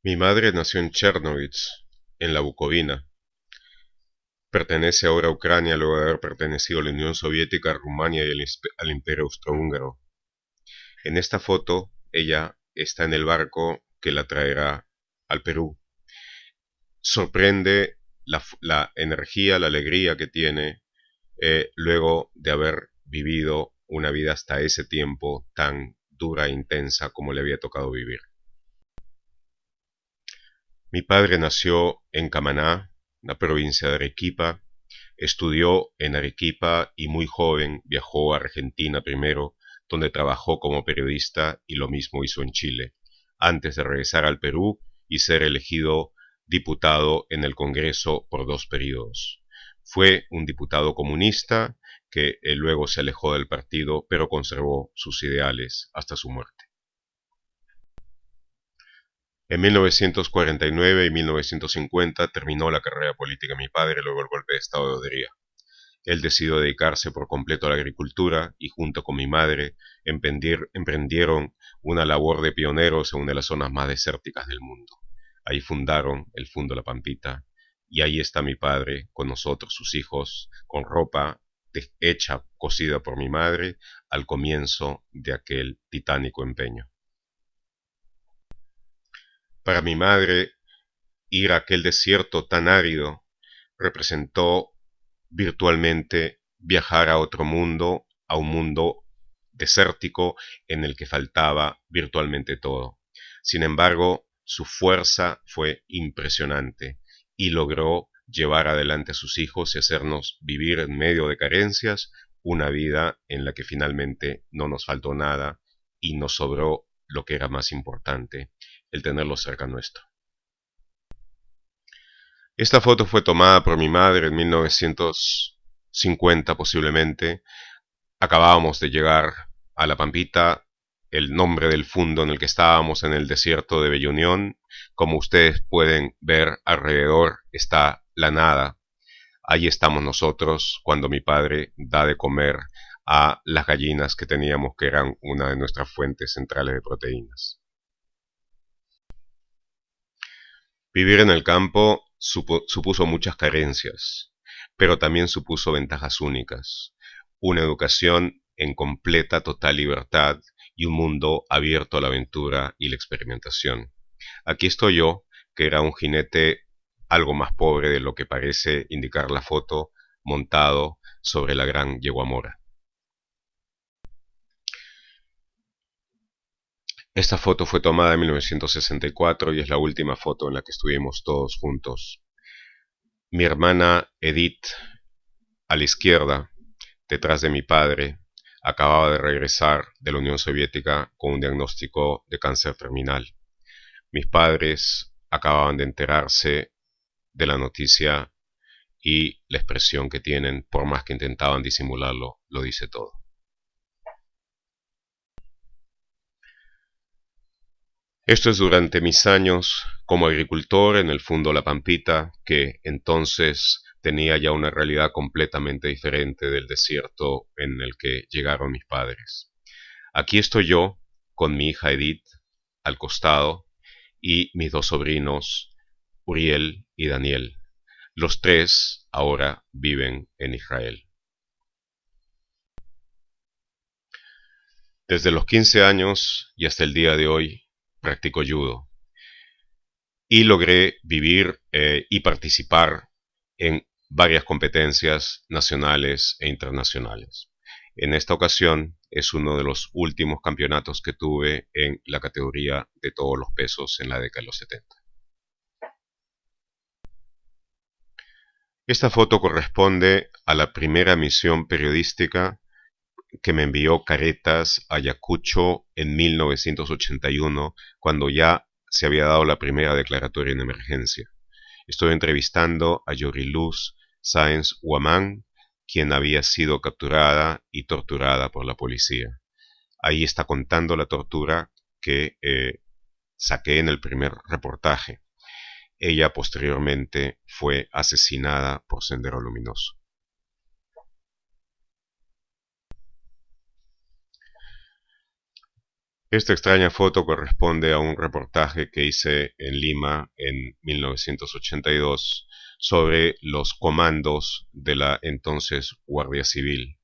Mi madre nació en Chernovitz, en la Bucovina. Pertenece ahora a Ucrania luego de haber pertenecido a la Unión Soviética, a Rumania y al Imperio Austrohúngaro. En esta foto, ella está en el barco que la traerá al Perú. Sorprende la energía, la alegría que tiene luego de haber vivido una vida hasta ese tiempo tan dura e intensa como le había tocado vivir. Mi padre nació en Camaná, la provincia de Arequipa, estudió en Arequipa y muy joven viajó a Argentina primero, donde trabajó como periodista y lo mismo hizo en Chile, antes de regresar al Perú y ser elegido diputado en el Congreso por 2 períodos. Fue un diputado comunista que luego se alejó del partido, pero conservó sus ideales hasta su muerte. En 1949 y 1950 terminó la carrera política de mi padre luego del golpe de Estado de Odería. Él decidió dedicarse por completo a la agricultura y junto con mi madre emprendieron una labor de pioneros en una de las zonas más desérticas del mundo. Ahí fundaron el Fundo La Pampita y ahí está mi padre con nosotros, sus hijos, con ropa hecha, cosida por mi madre al comienzo de aquel titánico empeño. Para mi madre, ir a aquel desierto tan árido representó virtualmente viajar a otro mundo, a un mundo desértico en el que faltaba virtualmente todo. Sin embargo, su fuerza fue impresionante y logró llevar adelante a sus hijos y hacernos vivir en medio de carencias una vida en la que finalmente no nos faltó nada y nos sobró lo que era más importante, el tenerlos cerca nuestro. Esta foto fue tomada por mi madre en 1950 posiblemente. Acabábamos de llegar a La Pampita, el nombre del fundo en el que estábamos en el desierto de Bella Unión. Como ustedes pueden ver, alrededor está la nada. Ahí estamos nosotros cuando mi padre da de comer a las gallinas que teníamos, que eran una de nuestras fuentes centrales de proteínas. Vivir en el campo supuso muchas carencias, pero también supuso ventajas únicas, una educación en completa, total libertad y un mundo abierto a la aventura y la experimentación. Aquí estoy yo, que era un jinete algo más pobre de lo que parece indicar la foto, montado sobre la gran yegua mora. Esta foto fue tomada en 1964 y es la última foto en la que estuvimos todos juntos. Mi hermana Edith, a la izquierda, detrás de mi padre, acababa de regresar de la Unión Soviética con un diagnóstico de cáncer terminal. Mis padres acababan de enterarse de la noticia y la expresión que tienen, por más que intentaban disimularlo, lo dice todo. Esto es durante mis años como agricultor en el Fundo La Pampita, que entonces tenía ya una realidad completamente diferente del desierto en el que llegaron mis padres. Aquí estoy yo con mi hija Edith al costado y mis 2 sobrinos, Uriel y Daniel. Los 3 ahora viven en Israel. Desde los 15 años y hasta el día de hoy practico judo y logré vivir y participar en varias competencias nacionales e internacionales. En esta ocasión es uno de los últimos campeonatos que tuve en la categoría de todos los pesos en la década de los 70. Esta foto corresponde a la primera misión periodística que me envió Caretas a Ayacucho en 1981, cuando ya se había dado la primera declaratoria en emergencia. Estoy entrevistando a Yoriluz Sáenz Huamán, quien había sido capturada y torturada por la policía. Ahí está contando la tortura que saqué en el primer reportaje. Ella posteriormente fue asesinada por Sendero Luminoso. Esta extraña foto corresponde a un reportaje que hice en Lima en 1982 sobre los comandos de la entonces Guardia Civil.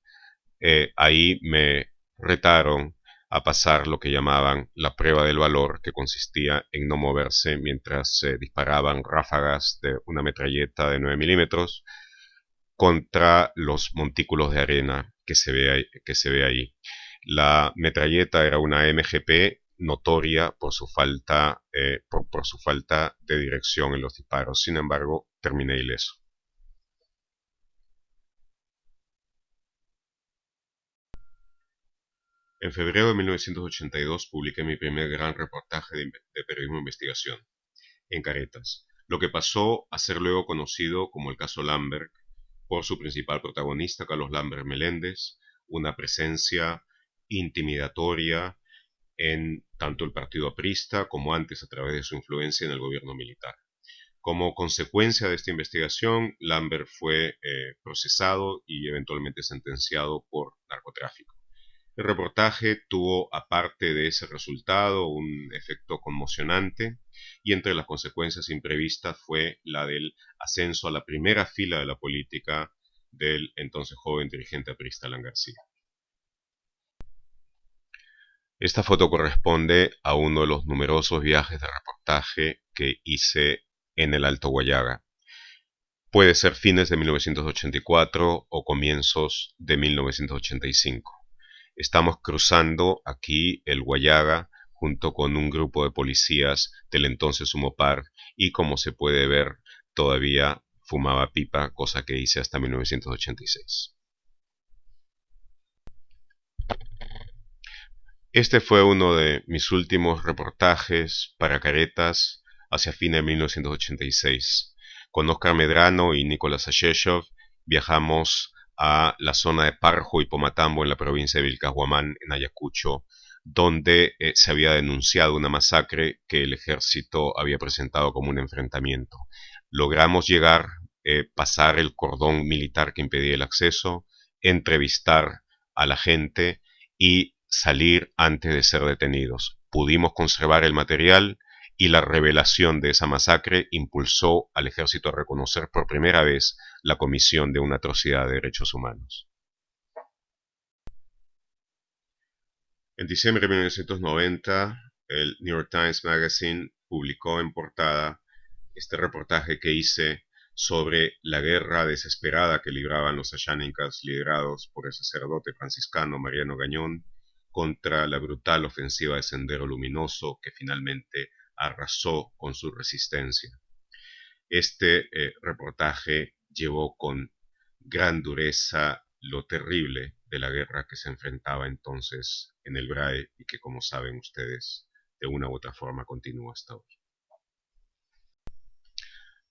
Ahí me retaron a pasar lo que llamaban la prueba del valor, que consistía en no moverse mientras se disparaban ráfagas de una metralleta de 9 milímetros contra los montículos de arena que se ve ahí. La metralleta era una MGP notoria por su falta, por su falta de dirección en los disparos. Sin embargo, terminé ileso. En febrero de 1982 publiqué mi primer gran reportaje de periodismo de investigación, en Caretas, lo que pasó a ser luego conocido como el caso Lambert, por su principal protagonista, Carlos Lambert Meléndez, una presencia intimidatoria en tanto el partido aprista como antes a través de su influencia en el gobierno militar. Como consecuencia de esta investigación, Lambert fue procesado y eventualmente sentenciado por narcotráfico. El reportaje tuvo, aparte de ese resultado, un efecto conmocionante, y entre las consecuencias imprevistas fue la del ascenso a la primera fila de la política del entonces joven dirigente aprista Alan García. Esta foto corresponde a uno de los numerosos viajes de reportaje que hice en el Alto Guayaga. Puede ser fines de 1984 o comienzos de 1985. Estamos cruzando aquí el Guayaga junto con un grupo de policías del entonces Humopar, y como se puede ver todavía fumaba pipa, cosa que hice hasta 1986. Este fue uno de mis últimos reportajes para Caretas hacia fines de 1986. Con Oscar Medrano y Nicolás Asheshov viajamos a la zona de Parjo y Pomatambo en la provincia de Vilcashuamán, en Ayacucho, donde se había denunciado una masacre que el ejército había presentado como un enfrentamiento. Logramos llegar, pasar el cordón militar que impedía el acceso, entrevistar a la gente y salir antes de ser detenidos. Pudimos conservar el material, y la revelación de esa masacre impulsó al ejército a reconocer por primera vez la comisión de una atrocidad de derechos humanos. En diciembre de 1990, el New York Times Magazine publicó en portada este reportaje que hice sobre la guerra desesperada que libraban los ayánicas liderados por el sacerdote franciscano Mariano Gañón contra la brutal ofensiva de Sendero Luminoso, que finalmente arrasó con su resistencia. Este reportaje llevó con gran dureza lo terrible de la guerra que se enfrentaba entonces en el BRAE y que, como saben ustedes, de una u otra forma continúa hasta hoy.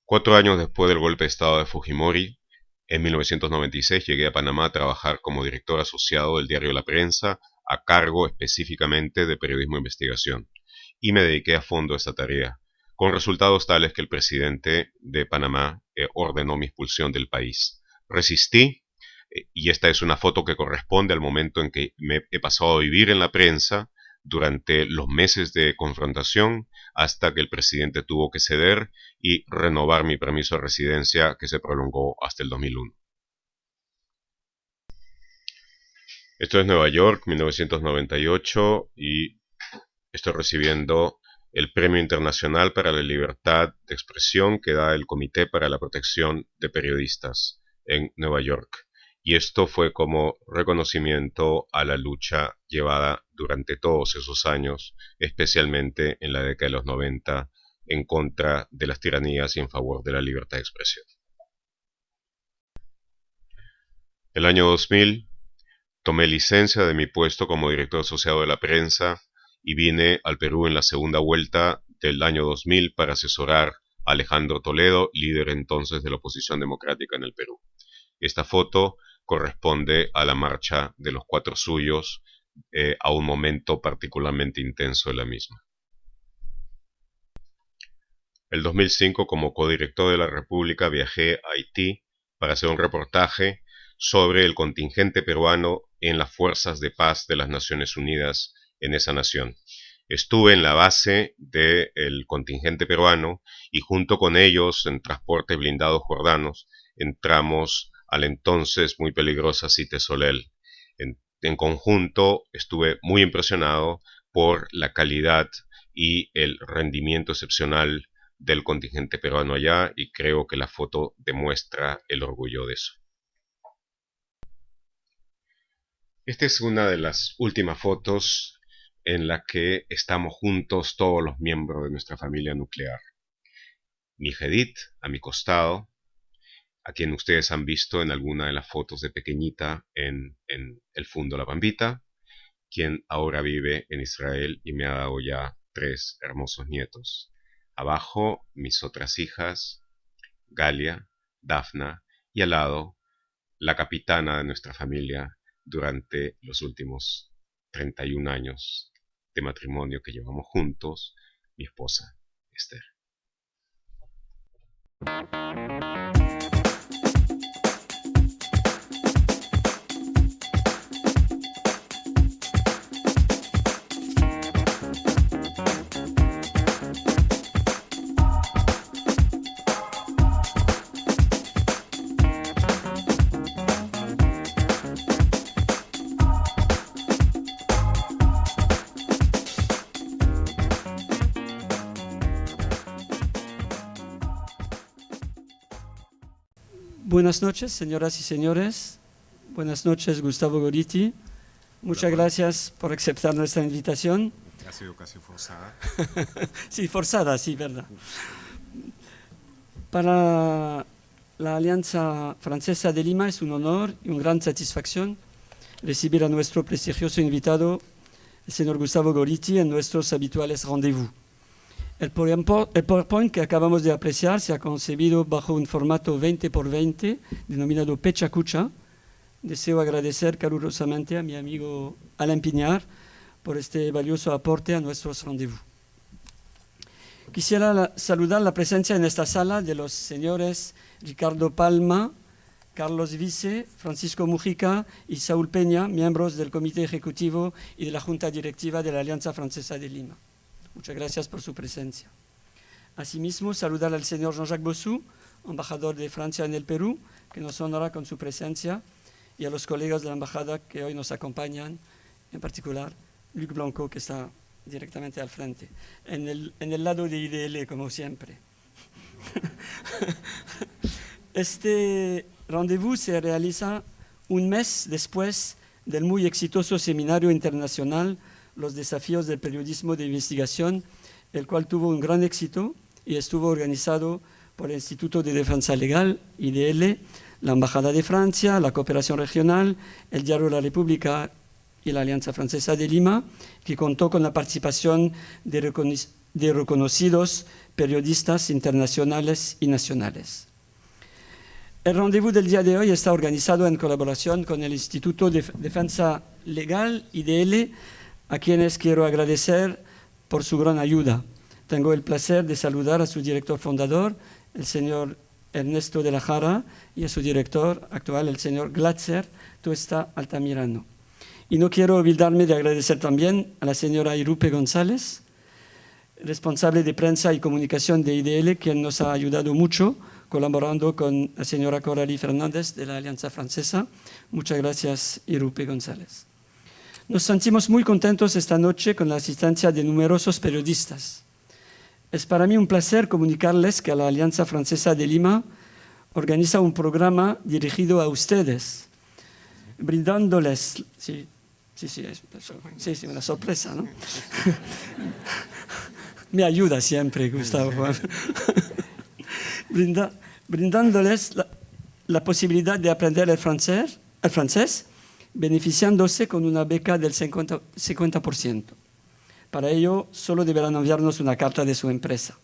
4 años después del golpe de estado de Fujimori, en 1996 llegué a Panamá a trabajar como director asociado del diario La Prensa, a cargo específicamente de periodismo de investigación, y me dediqué a fondo a esta tarea, con resultados tales que el presidente de Panamá ordenó mi expulsión del país. Resistí, y esta es una foto que corresponde al momento en que me he pasado a vivir en la prensa durante los meses de confrontación, hasta que el presidente tuvo que ceder y renovar mi permiso de residencia, que se prolongó hasta el 2001. Esto es Nueva York, 1998, y estoy recibiendo el Premio Internacional para la Libertad de Expresión que da el Comité para la Protección de Periodistas en Nueva York. Y esto fue como reconocimiento a la lucha llevada durante todos esos años, especialmente en la década de los 90, en contra de las tiranías y en favor de la libertad de expresión. El año 2000 Tomé licencia de mi puesto como director asociado de la prensa y vine al Perú en la segunda vuelta del año 2000 para asesorar a Alejandro Toledo, líder entonces de la oposición democrática en el Perú. Esta foto corresponde a la marcha de los Cuatro Suyos, a un momento particularmente intenso de la misma. El 2005, como codirector de la República, viajé a Haití para hacer un reportaje sobre el contingente peruano en las fuerzas de paz de las Naciones Unidas en esa nación. Estuve en la base del contingente peruano y junto con ellos, en transportes blindados jordanos, entramos a la entonces muy peligrosa Cité Solel. En conjunto estuve muy impresionado por la calidad y el rendimiento excepcional del contingente peruano allá, y creo que la foto demuestra el orgullo de eso. Esta es una de las últimas fotos en la que estamos juntos todos los miembros de nuestra familia nuclear. Mi Edith a mi costado, a quien ustedes han visto en alguna de las fotos de pequeñita en el Fundo La Pampita, quien ahora vive en Israel y me ha dado ya 3 hermosos nietos. Abajo, mis otras hijas, Galia, Dafna, y al lado, la capitana de nuestra familia durante los últimos 31 años de matrimonio que llevamos juntos, mi esposa, Esther. Buenas noches, señoras y señores. Buenas noches, Gustavo Gorriti. Muchas gracias por aceptar nuestra invitación. Ha sido casi forzada. Sí, forzada, sí, verdad. Para la Alianza Francesa de Lima es un honor y una gran satisfacción recibir a nuestro prestigioso invitado, el señor Gustavo Gorriti, en nuestros habituales rendezvous. El PowerPoint que acabamos de apreciar se ha concebido bajo un formato 20x20 denominado Pecha Kucha. Deseo agradecer calurosamente a mi amigo Alain Piñar por este valioso aporte a nuestros rendezvous. Quisiera saludar la presencia en esta sala de los señores Ricardo Palma, Carlos Vice, Francisco Mujica y Saúl Peña, miembros del Comité Ejecutivo y de la Junta Directiva de la Alianza Francesa de Lima. Muchas gracias por su presencia. Asimismo, saludar al señor Jean-Jacques Bossou, embajador de Francia en el Perú, que nos honra con su presencia, y a los colegas de la embajada que hoy nos acompañan, en particular Luc Blanco, que está directamente al frente, en el lado de IDL, como siempre. Este rendezvous se realiza un mes después del muy exitoso seminario internacional Los desafíos del periodismo de investigación, el cual tuvo un gran éxito y estuvo organizado por el Instituto de Defensa Legal, IDL, la Embajada de Francia, la Cooperación Regional, el Diario La República y la Alianza Francesa de Lima, que contó con la participación de reconocidos periodistas internacionales y nacionales. El rendezvous del día de hoy está organizado en colaboración con el Instituto de Defensa Legal, IDL, a quienes quiero agradecer por su gran ayuda. Tengo el placer de saludar a su director fundador, el señor Ernesto de la Jara, y a su director actual, el señor Glatzer Tuesta Altamirano. Y no quiero olvidarme de agradecer también a la señora Irupe González, responsable de prensa y comunicación de IDL, quien nos ha ayudado mucho, colaborando con la señora Coralie Fernández de la Alianza Francesa. Muchas gracias, Irupe González. Nos sentimos muy contentos esta noche con la asistencia de numerosos periodistas. Es para mí un placer comunicarles que la Alianza Francesa de Lima organiza un programa dirigido a ustedes, brindándoles... Sí, una sorpresa, ¿no? Me ayuda siempre, Gustavo. Brindándoles la posibilidad de aprender el francés beneficiándose con una beca del 50%. Para ello, solo deberán enviarnos una carta de su empresa.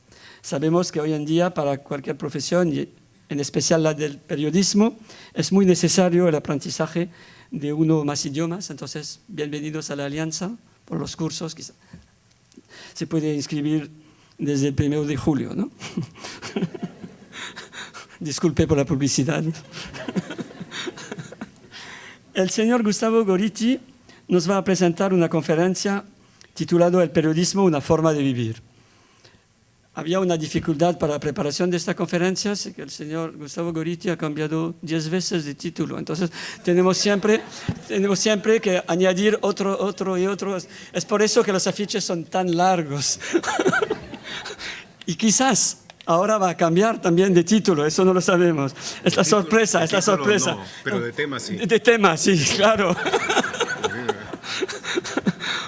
Sabemos que hoy en día, para cualquier profesión, y en especial la del periodismo, es muy necesario el aprendizaje de uno o más idiomas. Entonces, bienvenidos a la Alianza por los cursos. Quizá se puede inscribir desde el 1 de julio, ¿no? Disculpe por la publicidad. El señor Gustavo Gorriti nos va a presentar una conferencia titulada El periodismo, una forma de vivir. Había una dificultad para la preparación de esta conferencia, es que el señor Gustavo Gorriti ha cambiado 10 veces de título. Entonces, tenemos siempre que añadir otro y otro. Es por eso que los afiches son tan largos. Y quizás ahora va a cambiar también de título, eso no lo sabemos. Es la sorpresa, es la sorpresa. No, pero de tema sí. De tema, sí, claro.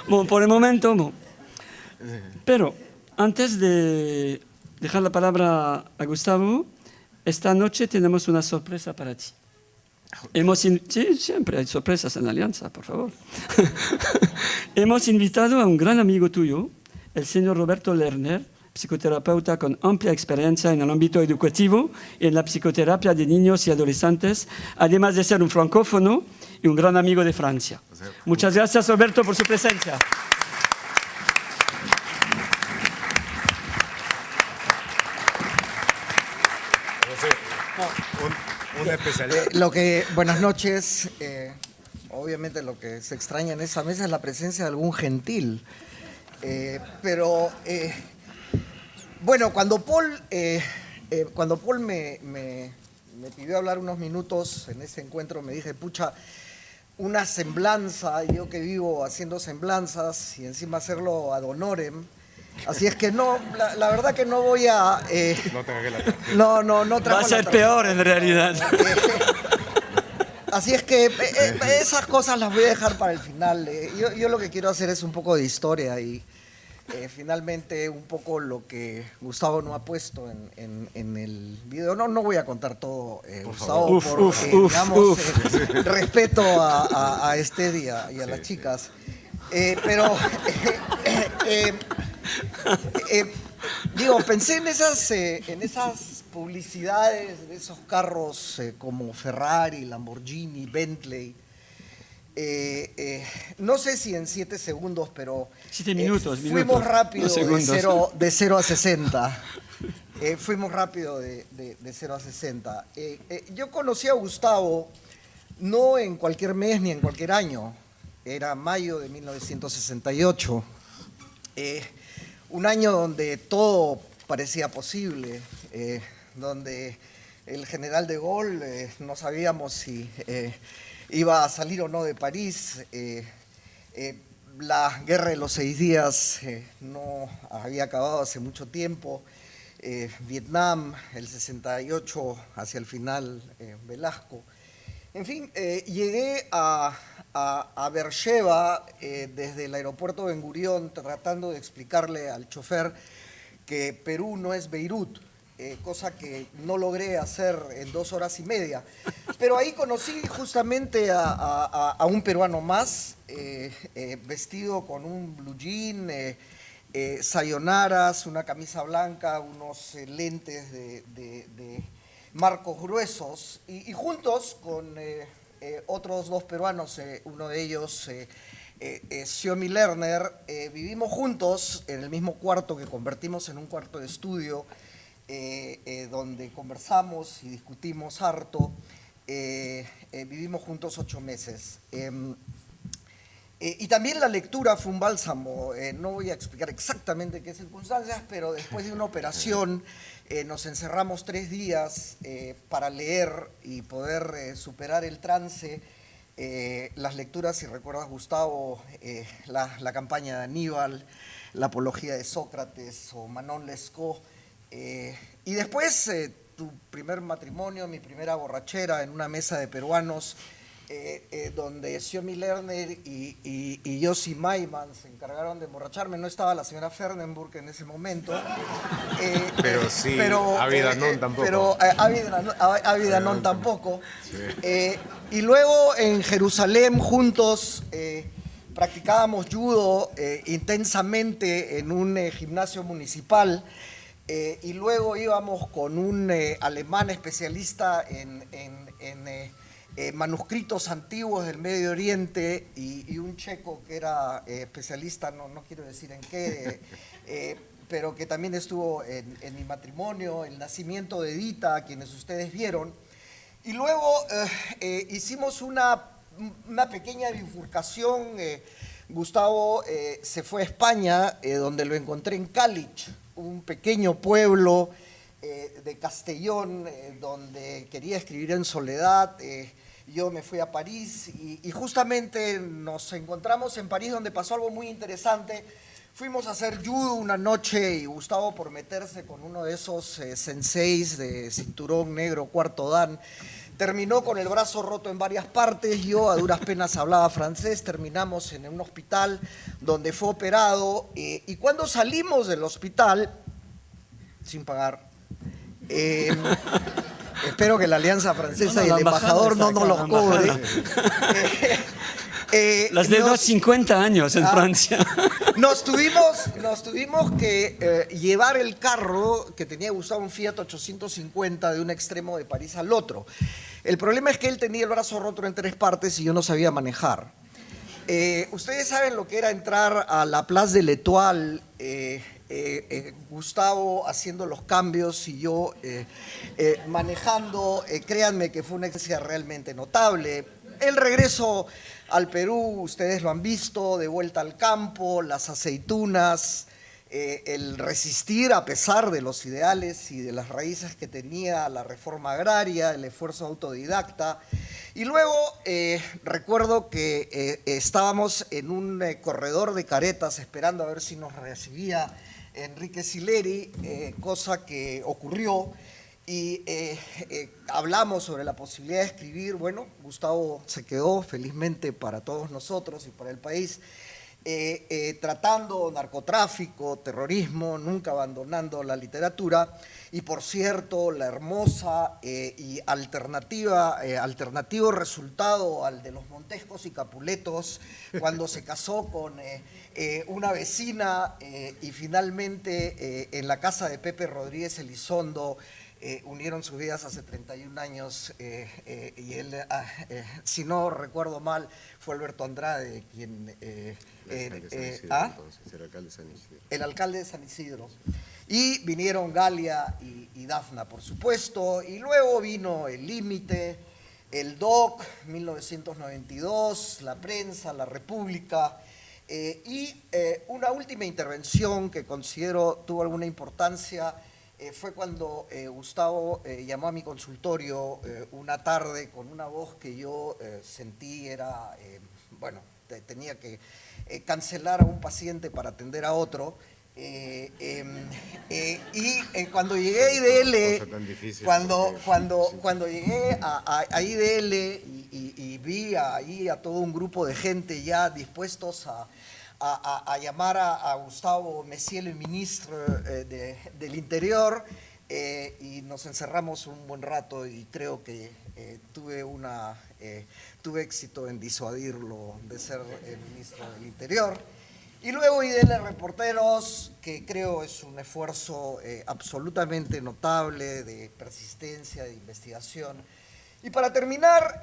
Bueno, por el momento, no. Pero antes de dejar la palabra a Gustavo, esta noche tenemos una sorpresa para ti. Sí, siempre hay sorpresas en la Alianza, por favor. Hemos invitado a un gran amigo tuyo, el señor Roberto Lerner, psicoterapeuta con amplia experiencia en el ámbito educativo y en la psicoterapia de niños y adolescentes, además de ser un francófono y un gran amigo de Francia. Muchas gracias, Roberto, por su presencia. Una especialidad. Buenas noches. Obviamente lo que se extraña en esa mesa es la presencia de algún gentil. Bueno, cuando Paul me pidió hablar unos minutos en ese encuentro, me dije, pucha, una semblanza, yo que vivo haciendo semblanzas y encima hacerlo ad honorem. Así es que no, la verdad que no voy a... No traje la tarjeta. No trajo. Va a ser peor en realidad. Así es que esas cosas las voy a dejar para el final. Yo lo que quiero hacer es un poco de historia y finalmente un poco lo que Gustavo no ha puesto en el video. No voy a contar todo, Gustavo, porque digamos respeto a este día y a las chicas. Digo, pensé en esas publicidades de esos carros como Ferrari, Lamborghini, Bentley. No sé si en 7 segundos, pero 7 minutos, fuimos rápido no, de 0 a 60. Fuimos rápido de 0 a 60. Yo conocí a Gustavo no en cualquier mes ni en cualquier año. Era mayo de 1968. Un año donde todo parecía posible, donde el general de Gaulle no sabíamos si iba a salir o no de París. La guerra de los 6 días no había acabado hace mucho tiempo. Vietnam, el 68, hacia el final, Velasco. En fin, llegué a Beersheba desde el aeropuerto Ben Gurión tratando de explicarle al chofer que Perú no es Beirut, cosa que no logré hacer en 2 horas y media. Pero ahí conocí justamente a un peruano más, vestido con un blue jean, sayonaras, una camisa blanca, unos lentes de marcos gruesos, y juntos con otros 2 peruanos, uno de ellos, Xiomi Lerner, vivimos juntos en el mismo cuarto que convertimos en un cuarto de estudio, donde conversamos y discutimos harto. Vivimos juntos 8 meses. Y también la lectura fue un bálsamo. No voy a explicar exactamente qué circunstancias, pero después de una operación nos encerramos 3 días para leer y poder superar el trance. Las lecturas, si recuerdas, Gustavo, la campaña de Aníbal, la apología de Sócrates o Manon Lescaut. Y después tu primer matrimonio, mi primera borrachera en una mesa de peruanos donde Xiomi Lerner y Yossi Maiman se encargaron de emborracharme. No estaba la señora Fernenburg en ese momento. Pero sí, Avi Danon tampoco. Pero Avi Danon tampoco. Sí. Y luego en Jerusalén juntos practicábamos judo intensamente en un gimnasio municipal. Y luego íbamos con un alemán especialista en manuscritos antiguos del Medio Oriente y un checo que era especialista, no quiero decir en qué, pero que también estuvo en mi matrimonio, el nacimiento de Edita, a quienes ustedes vieron. Y luego hicimos una pequeña bifurcación. Gustavo se fue a España, donde lo encontré en Cálich, un pequeño pueblo de Castellón, donde quería escribir en soledad. Yo me fui a París y justamente nos encontramos en París, donde pasó algo muy interesante. Fuimos a hacer judo una noche y Gustavo, por meterse con uno de esos senseis de cinturón negro cuarto dan, terminó con el brazo roto en varias partes. Yo a duras penas hablaba francés. Terminamos en un hospital donde fue operado y cuando salimos del hospital, sin pagar, espero que la Alianza Francesa y el embajador no nos los cobre. Las deudas 50 años en Francia. Nos tuvimos que llevar el carro que tenía Gustavo, un Fiat 850, de un extremo de París al otro. El problema es que él tenía el brazo roto en 3 partes y yo no sabía manejar. Ustedes saben lo que era entrar a la Place de l'Étoile, Gustavo haciendo los cambios y yo manejando. Créanme que fue una experiencia realmente notable. El regreso al Perú, ustedes lo han visto, de vuelta al campo, las aceitunas, el resistir a pesar de los ideales y de las raíces que tenía la reforma agraria, el esfuerzo autodidacta. Y luego recuerdo que estábamos en un corredor de caretas esperando a ver si nos recibía Enrique Sileri, cosa que ocurrió. Y hablamos sobre la posibilidad de escribir. Bueno, Gustavo se quedó, felizmente para todos nosotros y para el país, tratando narcotráfico, terrorismo, nunca abandonando la literatura. Y por cierto, la hermosa y alternativo resultado al de los Montescos y Capuletos, cuando se casó con una vecina y finalmente en la casa de Pepe Rodríguez Elizondo, unieron sus vidas hace 31 años y él, si no recuerdo mal, fue Alberto Andrade quien... el alcalde de San Isidro. El alcalde de San Isidro. Y vinieron Galia y Dafna, por supuesto, y luego vino El Límite, el DOC, 1992, La Prensa, La República, y una última intervención que considero tuvo alguna importancia. Fue cuando Gustavo llamó a mi consultorio una tarde con una voz que yo sentí era, tenía que cancelar a un paciente para atender a otro. Y cuando llegué a IDL, cuando llegué a IDL y vi ahí a todo un grupo de gente ya dispuestos a llamar a Gustavo Messier, el ministro del Interior, y nos encerramos un buen rato y creo que tuve éxito en disuadirlo de ser el ministro del Interior. Y luego IDL Reporteros, que creo es un esfuerzo absolutamente notable de persistencia, de investigación. Y para terminar,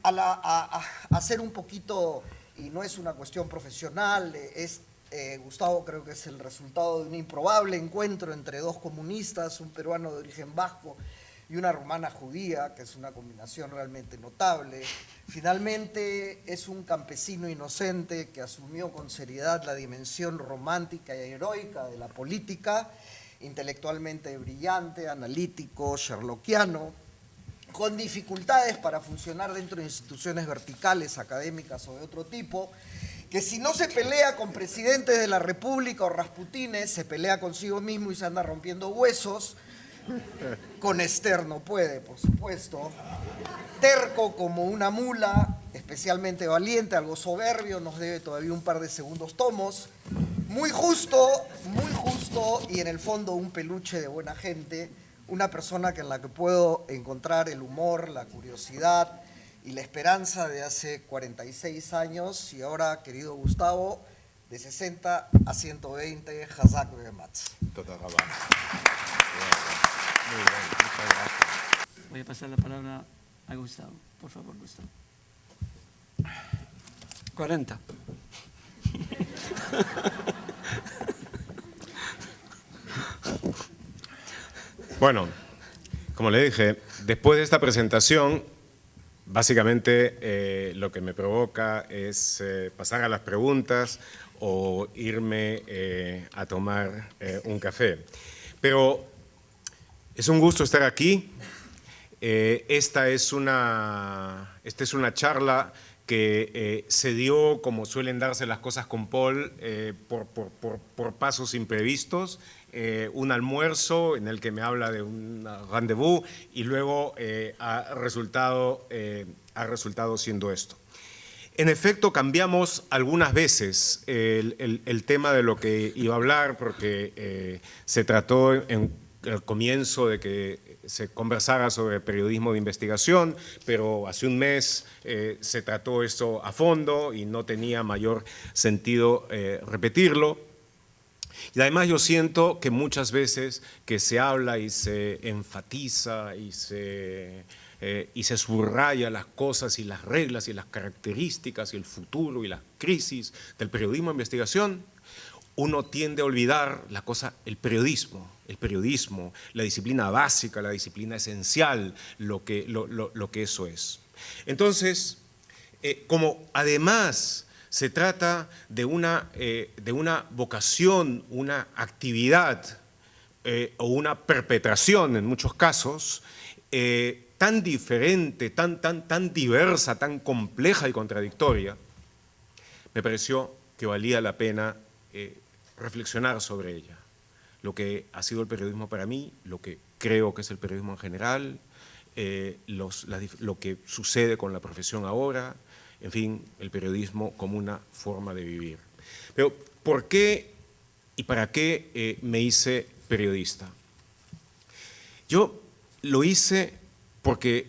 a hacer un poquito... Y no es una cuestión profesional, Gustavo creo que es el resultado de un improbable encuentro entre 2 comunistas, un peruano de origen vasco y una rumana judía, que es una combinación realmente notable. Finalmente es un campesino inocente que asumió con seriedad la dimensión romántica y heroica de la política, intelectualmente brillante, analítico, sherlockiano, con dificultades para funcionar dentro de instituciones verticales, académicas o de otro tipo, que si no se pelea con presidentes de la República o Rasputines, se pelea consigo mismo y se anda rompiendo huesos. Con Esther no puede, por supuesto. Terco como una mula, especialmente valiente, algo soberbio, nos debe todavía un par de segundos tomos. Muy justo, y en el fondo un peluche de buena gente, una persona en la que puedo encontrar el humor, la curiosidad y la esperanza de hace 46 años. Y ahora, querido Gustavo, de 60 a 120, Hazak Bematz. Total, Muy bien, muchas gracias. Voy a pasar la palabra a Gustavo. Por favor, Gustavo. 40. Bueno, como le dije, después de esta presentación, básicamente lo que me provoca es pasar a las preguntas o irme a tomar un café. Pero es un gusto estar aquí. Esta es una charla que se dio, como suelen darse las cosas con Paul, por pasos imprevistos. Un almuerzo en el que me habla de un rendezvous y luego ha resultado siendo esto. En efecto, cambiamos algunas veces el tema de lo que iba a hablar, porque se trató en el comienzo de que se conversara sobre periodismo de investigación, pero hace un mes se trató esto a fondo y no tenía mayor sentido repetirlo. Y además yo siento que muchas veces que se habla y se enfatiza y se subraya las cosas y las reglas y las características y el futuro y las crisis del periodismo de investigación, uno tiende a olvidar la cosa, el periodismo, la disciplina básica, la disciplina esencial, lo que eso es. Entonces, como además se trata de una vocación, una actividad o una perpetración en muchos casos, tan diferente, tan diversa, tan compleja y contradictoria, me pareció que valía la pena reflexionar sobre ella. Lo que ha sido el periodismo para mí, lo que creo que es el periodismo en general, lo que sucede con la profesión ahora, en fin, el periodismo como una forma de vivir. Pero, ¿por qué y para qué me hice periodista? Yo lo hice porque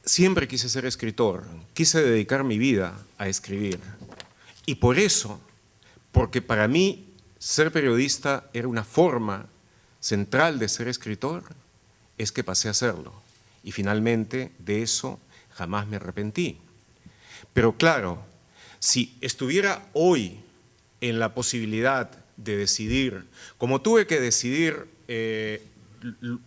siempre quise ser escritor, quise dedicar mi vida a escribir. Y por eso, porque para mí ser periodista era una forma central de ser escritor, es que pasé a serlo. Y finalmente de eso jamás me arrepentí. Pero claro, si estuviera hoy en la posibilidad de decidir, como tuve que decidir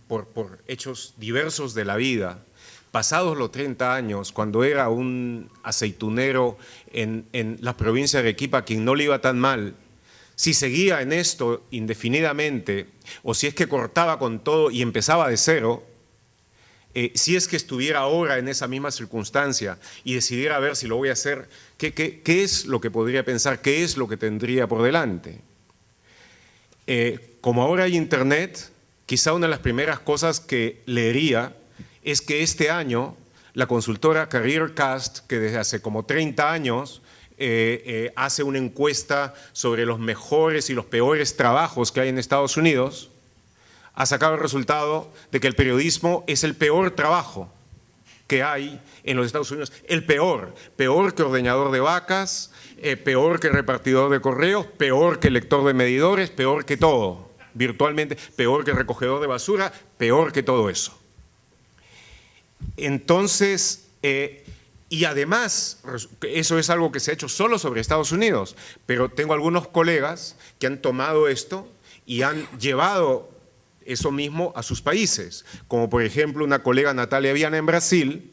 por hechos diversos de la vida, pasados los 30 años, cuando era un aceitunero en la provincia de Arequipa, a quien no le iba tan mal, si seguía en esto indefinidamente, o si es que cortaba con todo y empezaba de cero, si es que estuviera ahora en esa misma circunstancia y decidiera ver si lo voy a hacer, ¿qué es lo que podría pensar? ¿Qué es lo que tendría por delante? Como ahora hay internet, quizá una de las primeras cosas que leería es que este año la consultora CareerCast, que desde hace como 30 años hace una encuesta sobre los mejores y los peores trabajos que hay en Estados Unidos, ha sacado el resultado de que el periodismo es el peor trabajo que hay en los Estados Unidos. El peor que ordeñador de vacas, peor que repartidor de correos, peor que lector de medidores, peor que todo, virtualmente, peor que recogedor de basura, peor que todo eso. Entonces, y además, eso es algo que se ha hecho solo sobre Estados Unidos, pero tengo algunos colegas que han tomado esto y han llevado eso mismo a sus países, como por ejemplo una colega, Natalia Viana, en Brasil,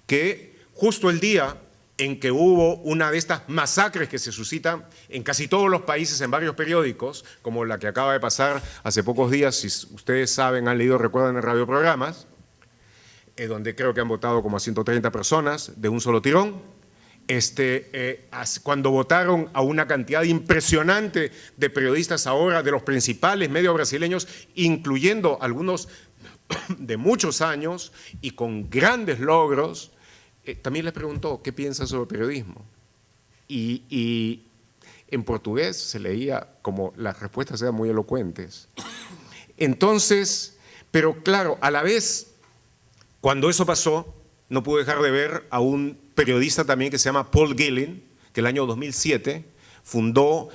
que justo el día en que hubo una de estas masacres que se suscitan en casi todos los países, en varios periódicos, como la que acaba de pasar hace pocos días, si ustedes saben, han leído, recuerdan, en radioprogramas, donde creo que han votado como a 130 personas de un solo tirón. Cuando votaron a una cantidad impresionante de periodistas ahora de los principales medios brasileños, incluyendo algunos de muchos años y con grandes logros, también le preguntó qué piensa sobre el periodismo. Y en portugués se leía como las respuestas eran muy elocuentes. Entonces, pero claro, a la vez, cuando eso pasó, no pude dejar de ver a un periodista también que se llama Paul Gillen, que el año 2007 fundó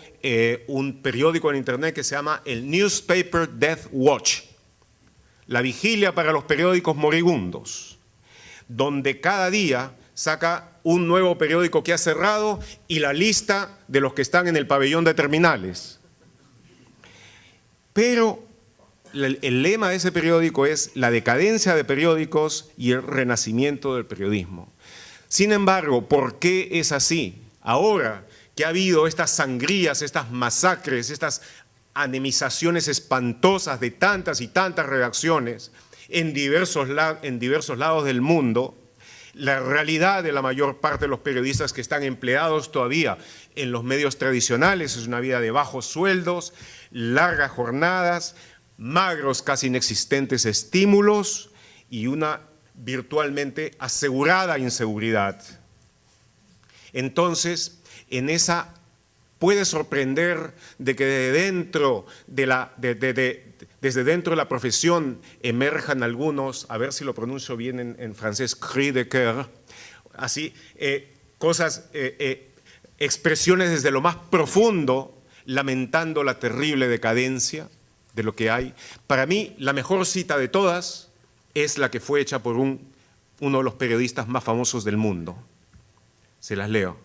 un periódico en internet que se llama el Newspaper Death Watch, la vigilia para los periódicos moribundos, donde cada día saca un nuevo periódico que ha cerrado y la lista de los que están en el pabellón de terminales. Pero el lema de ese periódico es la decadencia de periódicos y el renacimiento del periodismo. Sin embargo, ¿por qué es así? Ahora que ha habido estas sangrías, estas masacres, estas anemizaciones espantosas de tantas y tantas redacciones en diversos lados del mundo, la realidad de la mayor parte de los periodistas que están empleados todavía en los medios tradicionales es una vida de bajos sueldos, largas jornadas, magros, casi inexistentes estímulos y una virtualmente asegurada inseguridad. Entonces, en esa puede sorprender de que desde dentro de la profesión emerjan algunos, a ver si lo pronuncio bien en francés, cris de cœur, así, expresiones desde lo más profundo, lamentando la terrible decadencia de lo que hay. Para mí, la mejor cita de todas es la que fue hecha por uno de los periodistas más famosos del mundo. Se las leo.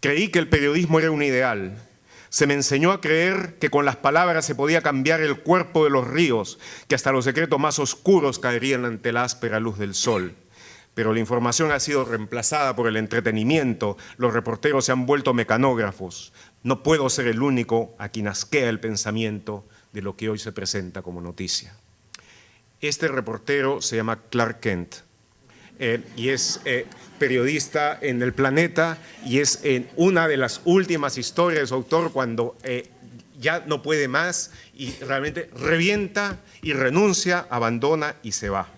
Creí que el periodismo era un ideal. Se me enseñó a creer que con las palabras se podía cambiar el cuerpo de los ríos, que hasta los secretos más oscuros caerían ante la áspera luz del sol. Pero la información ha sido reemplazada por el entretenimiento, los reporteros se han vuelto mecanógrafos. No puedo ser el único a quien asquea el pensamiento de lo que hoy se presenta como noticia. Este reportero se llama Clark Kent y es periodista en El Planeta y es en una de las últimas historias de su autor cuando ya no puede más y realmente revienta y renuncia, abandona y se va.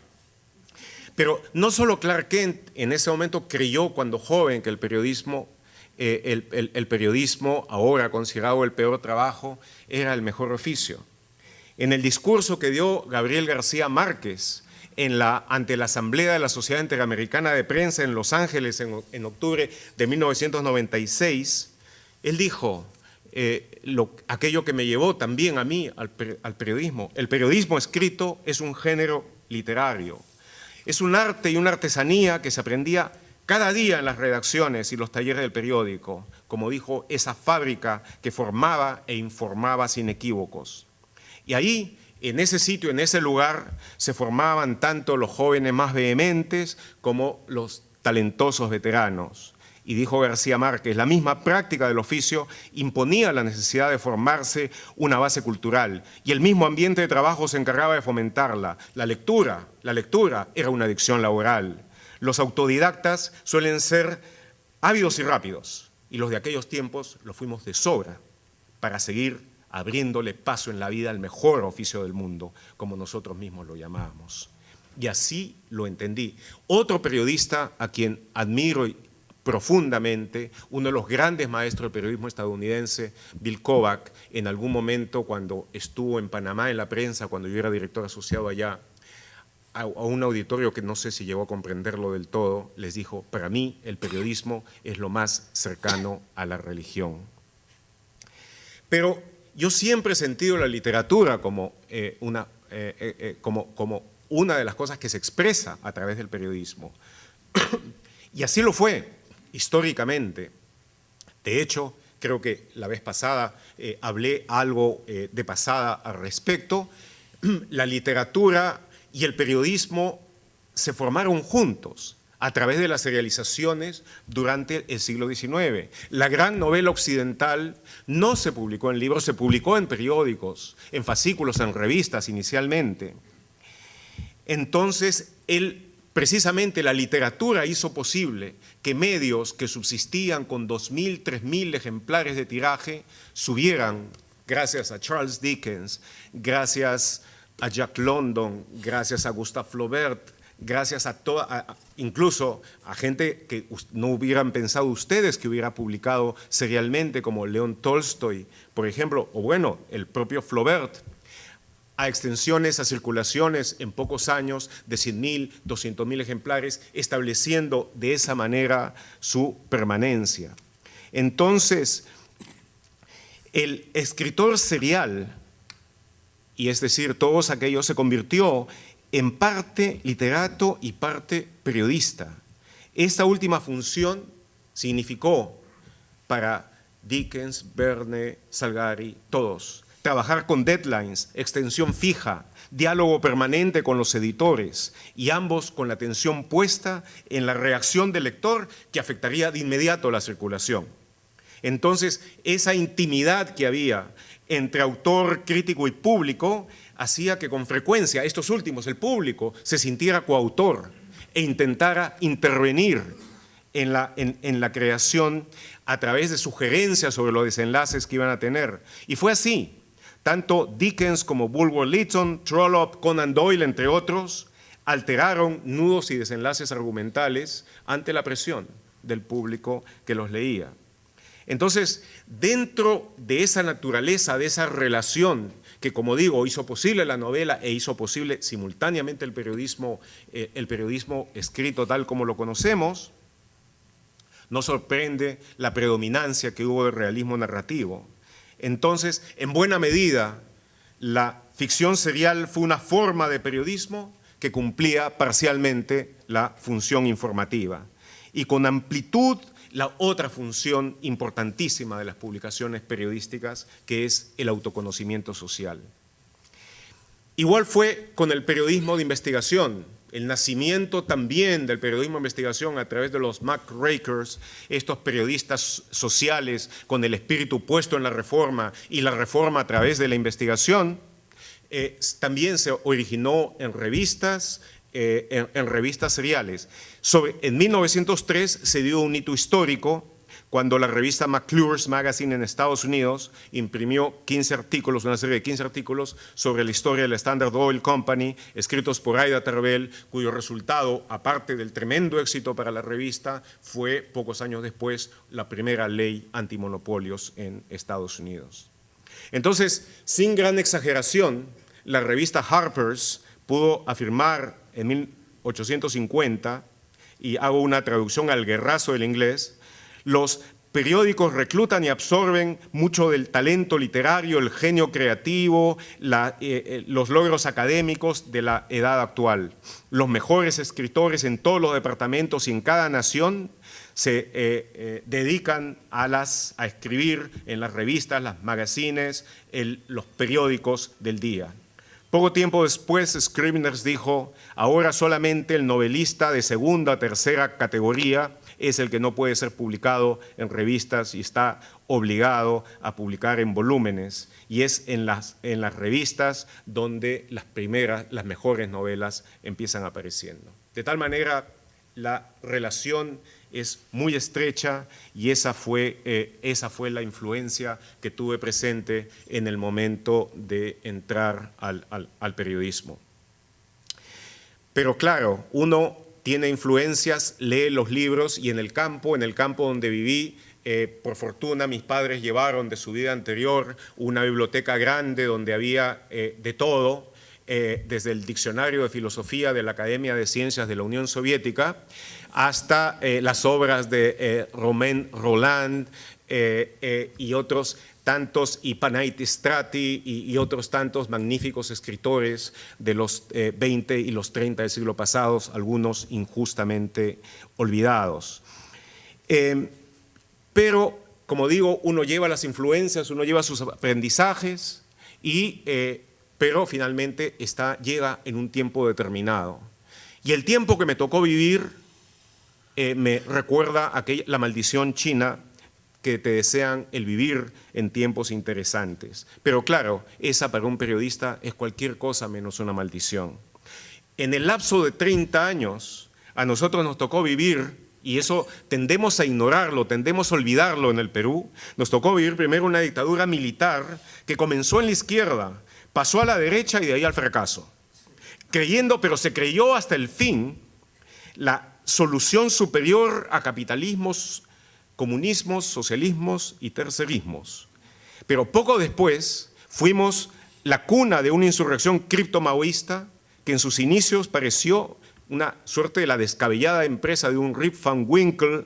Pero no solo Clark Kent en ese momento creyó cuando joven que el periodismo, ahora considerado el peor trabajo, era el mejor oficio. En el discurso que dio Gabriel García Márquez ante la Asamblea de la Sociedad Interamericana de Prensa en Los Ángeles en octubre de 1996, él dijo aquello que me llevó también a mí al periodismo. El periodismo escrito es un género literario. Es un arte y una artesanía que se aprendía cada día en las redacciones y los talleres del periódico, como dijo, esa fábrica que formaba e informaba sin equívocos. Y ahí, en ese sitio, en ese lugar, se formaban tanto los jóvenes más vehementes como los talentosos veteranos. Y dijo García Márquez, la misma práctica del oficio imponía la necesidad de formarse una base cultural y el mismo ambiente de trabajo se encargaba de fomentarla. La lectura era una adicción laboral. Los autodidactas suelen ser ávidos y rápidos y los de aquellos tiempos los fuimos de sobra para seguir abriéndole paso en la vida al mejor oficio del mundo, como nosotros mismos lo llamábamos. Y así lo entendí. Otro periodista a quien admiro profundamente, uno de los grandes maestros del periodismo estadounidense, Bill Kovac, en algún momento cuando estuvo en Panamá en la prensa, cuando yo era director asociado allá, a un auditorio que no sé si llegó a comprenderlo del todo, les dijo, para mí el periodismo es lo más cercano a la religión. Pero yo siempre he sentido la literatura como una de las cosas que se expresa a través del periodismo. Y así lo fue, históricamente. De hecho, creo que la vez pasada hablé algo de pasada al respecto. La literatura y el periodismo se formaron juntos a través de las serializaciones durante el siglo XIX. La gran novela occidental no se publicó en libros, se publicó en periódicos, en fascículos, en revistas inicialmente. Entonces, precisamente la literatura hizo posible que medios que subsistían con 2.000, 3.000 ejemplares de tiraje subieran, gracias a Charles Dickens, gracias a Jack London, gracias a Gustave Flaubert, gracias a incluso a gente que no hubieran pensado ustedes que hubiera publicado serialmente, como León Tolstoy, por ejemplo, o bueno, el propio Flaubert, a extensiones, a circulaciones en pocos años de 100.000, 200.000 ejemplares, estableciendo de esa manera su permanencia. Entonces, el escritor serial, y es decir, todos aquellos, se convirtió en parte literato y parte periodista. Esta última función significó para Dickens, Verne, Salgari, todos, trabajar con deadlines, extensión fija, diálogo permanente con los editores y ambos con la atención puesta en la reacción del lector que afectaría de inmediato la circulación. Entonces, esa intimidad que había entre autor, crítico y público hacía que con frecuencia estos últimos, el público, se sintiera coautor e intentara intervenir en la creación a través de sugerencias sobre los desenlaces que iban a tener. Y fue así. Tanto Dickens como Bulwer Lytton, Trollope, Conan Doyle, entre otros, alteraron nudos y desenlaces argumentales ante la presión del público que los leía. Entonces, dentro de esa naturaleza, de esa relación que, como digo, hizo posible la novela e hizo posible simultáneamente el periodismo escrito tal como lo conocemos, no sorprende la predominancia que hubo del realismo narrativo. Entonces, en buena medida, la ficción serial fue una forma de periodismo que cumplía parcialmente la función informativa. Y con amplitud, la otra función importantísima de las publicaciones periodísticas, que es el autoconocimiento social. Igual fue con el periodismo de investigación. El nacimiento también del periodismo de investigación a través de los muckrakers, estos periodistas sociales con el espíritu puesto en la reforma y la reforma a través de la investigación, también se originó en revistas seriales. En 1903 se dio un hito histórico cuando la revista McClure's Magazine en Estados Unidos imprimió 15 artículos, una serie de 15 artículos sobre la historia de la Standard Oil Company, escritos por Aida Tarbell, cuyo resultado, aparte del tremendo éxito para la revista, fue, pocos años después, la primera ley antimonopolios en Estados Unidos. Entonces, sin gran exageración, la revista Harper's pudo afirmar en 1850, y hago una traducción al guerrazo del inglés, los periódicos reclutan y absorben mucho del talento literario, el genio creativo, los logros académicos de la edad actual. Los mejores escritores en todos los departamentos y en cada nación se dedican a escribir en las revistas, las magazines, los periódicos del día. Poco tiempo después, Scribners dijo: ahora solamente el novelista de segunda o tercera categoría es el que no puede ser publicado en revistas y está obligado a publicar en volúmenes. Y es en las revistas donde las mejores novelas empiezan apareciendo. De tal manera, la relación es muy estrecha y esa fue la influencia que tuve presente en el momento de entrar al periodismo. Pero claro, uno tiene influencias, lee los libros y en el campo donde viví, por fortuna mis padres llevaron de su vida anterior una biblioteca grande donde había de todo, desde el diccionario de filosofía de la Academia de Ciencias de la Unión Soviética hasta las obras de Romain Rolland y otros tantos, y Panaiti Strati y otros tantos magníficos escritores de los 20 y los 30 del siglo pasado, algunos injustamente olvidados. Pero, como digo, uno lleva las influencias, uno lleva sus aprendizajes, pero finalmente llega en un tiempo determinado. Y el tiempo que me tocó vivir me recuerda la maldición china que te desean el vivir en tiempos interesantes. Pero claro, esa para un periodista es cualquier cosa menos una maldición. En el lapso de 30 años, a nosotros nos tocó vivir, y eso tendemos a ignorarlo, tendemos a olvidarlo en el Perú, nos tocó vivir primero una dictadura militar que comenzó en la izquierda, pasó a la derecha y de ahí al fracaso. creyendo, pero se creyó hasta el fin, la solución superior a capitalismos, comunismos, socialismos y tercerismos. Pero poco después fuimos la cuna de una insurrección criptomaoísta que en sus inicios pareció una suerte de la descabellada empresa de un Rip Van Winkle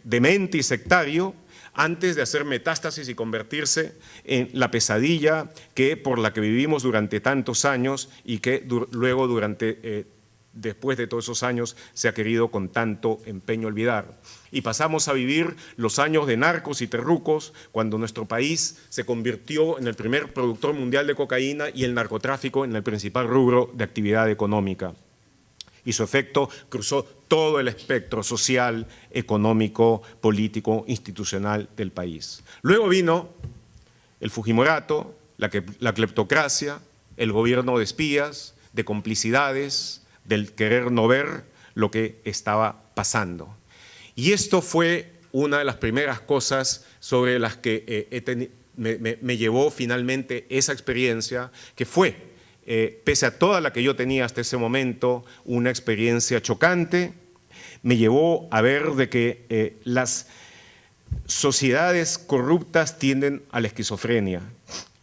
demente y sectario, antes de hacer metástasis y convertirse en la pesadilla por la que vivimos durante tantos años y que luego después de todos esos años se ha querido con tanto empeño olvidar. Y pasamos a vivir los años de narcos y terrucos, cuando nuestro país se convirtió en el primer productor mundial de cocaína y el narcotráfico en el principal rubro de actividad económica. Y su efecto cruzó todo el espectro social, económico, político, institucional del país. Luego vino el Fujimorato, la cleptocracia, el gobierno de espías, de complicidades, del querer no ver lo que estaba pasando. Y esto fue una de las primeras cosas sobre las que me llevó finalmente esa experiencia, que fue, pese a toda la que yo tenía hasta ese momento, una experiencia chocante. Me llevó a ver de que las sociedades corruptas tienden a la esquizofrenia.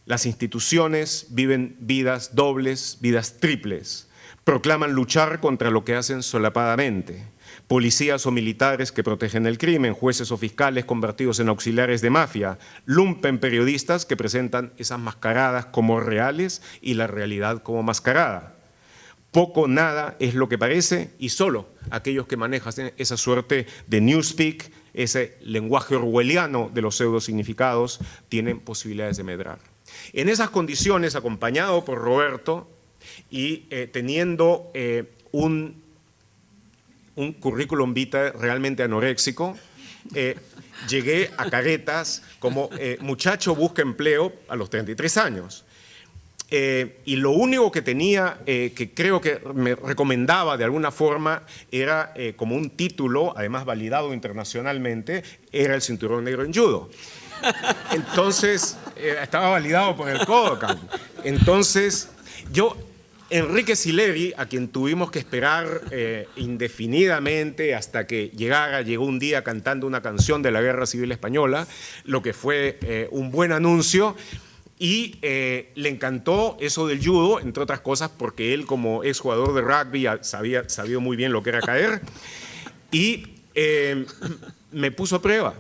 Las instituciones viven vidas dobles, vidas triples. Proclaman luchar contra lo que hacen solapadamente. Policías o militares que protegen el crimen, jueces o fiscales convertidos en auxiliares de mafia, lumpen periodistas que presentan esas mascaradas como reales y la realidad como mascarada. Poco nada es lo que parece, y solo aquellos que manejan esa suerte de newspeak, ese lenguaje orwelliano de los pseudosignificados, tienen posibilidades de medrar. En esas condiciones, acompañado por Roberto y teniendo un currículum vitae realmente anoréxico, llegué a Caretas como muchacho busca empleo a los 33 años. Y lo único que tenía, que creo que me recomendaba de alguna forma, era como un título, además validado internacionalmente, era el cinturón negro en judo. Entonces, estaba validado por el Kodokan. Entonces, Enrique Sileri, a quien tuvimos que esperar indefinidamente hasta que llegó un día cantando una canción de la Guerra Civil Española, lo que fue un buen anuncio. Y le encantó eso del judo, entre otras cosas porque él, como exjugador de rugby, sabía muy bien lo que era caer. Y me puso a prueba.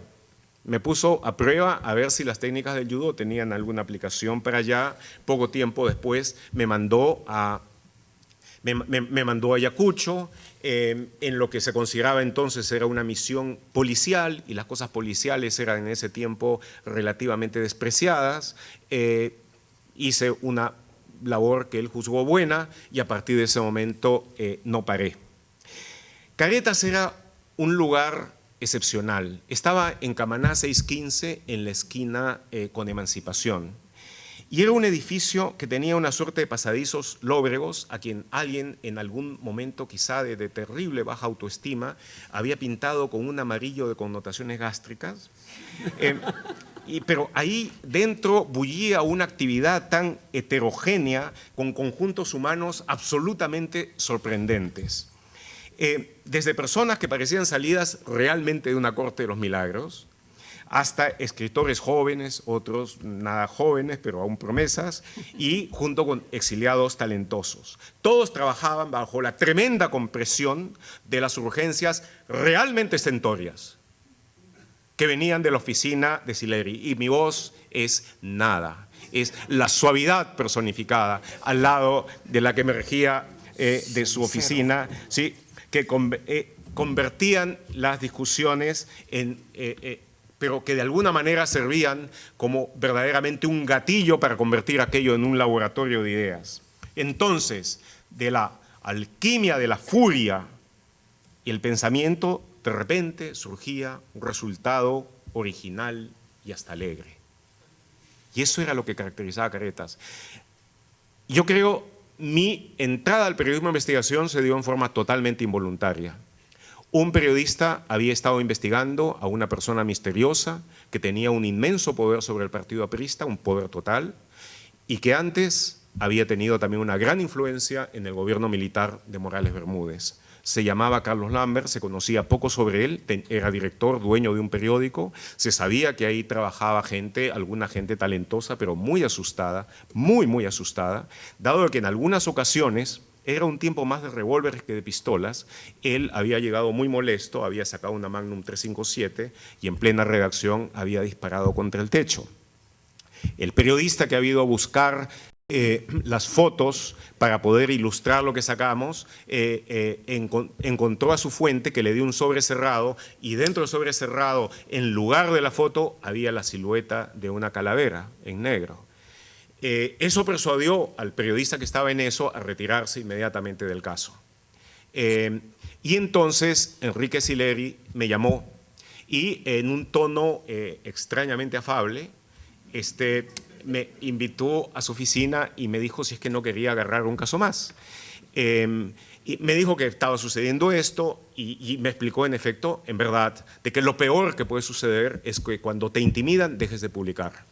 Me puso a prueba a ver si las técnicas del judo tenían alguna aplicación para allá. Poco tiempo después me mandó a Ayacucho, en lo que se consideraba entonces era una misión policial, y las cosas policiales eran en ese tiempo relativamente despreciadas. Hice una labor que él juzgó buena y a partir de ese momento no paré. Caretas era un lugar excepcional. Estaba en Camaná 615, en la esquina con Emancipación. Y era un edificio que tenía una suerte de pasadizos lóbregos a quien alguien en algún momento, quizá de terrible baja autoestima, había pintado con un amarillo de connotaciones gástricas. Pero ahí dentro bullía una actividad tan heterogénea, con conjuntos humanos absolutamente sorprendentes. Desde personas que parecían salidas realmente de una corte de los milagros, hasta escritores jóvenes, otros nada jóvenes, pero aún promesas, y junto con exiliados talentosos. Todos trabajaban bajo la tremenda compresión de las urgencias realmente estentorias que venían de la oficina de Sileri. Y mi voz es nada, es la suavidad personificada al lado de la que emergía de su oficina, ¿sí? Que convertían las discusiones pero que de alguna manera servían como verdaderamente un gatillo para convertir aquello en un laboratorio de ideas. Entonces, de la alquimia de la furia y el pensamiento, de repente surgía un resultado original y hasta alegre. Y eso era lo que caracterizaba a Caretas. Yo creo mi entrada al periodismo de investigación se dio en forma totalmente involuntaria. Un periodista había estado investigando a una persona misteriosa que tenía un inmenso poder sobre el partido aprista, un poder total, y que antes había tenido también una gran influencia en el gobierno militar de Morales Bermúdez. Se llamaba Carlos Lambert, se conocía poco sobre él, era director, dueño de un periódico, se sabía que ahí trabajaba gente, alguna gente talentosa, pero muy asustada, muy asustada, dado que en algunas ocasiones era un tiempo más de revólveres que de pistolas. Él había llegado muy molesto, había sacado una Magnum 357 y en plena redacción había disparado contra el techo. El periodista que ha ido a buscar las fotos para poder ilustrar lo que sacamos, encontró a su fuente que le dio un sobre cerrado y dentro del sobre cerrado, en lugar de la foto, había la silueta de una calavera en negro. Eso persuadió al periodista que estaba en eso a retirarse inmediatamente del caso. Y entonces Enrique Sileri me llamó y en un tono extrañamente afable, me invitó a su oficina y me dijo si es que no quería agarrar un caso más. Y me dijo que estaba sucediendo esto y me explicó en efecto, en verdad, de que lo peor que puede suceder es que cuando te intimidan dejes de publicar.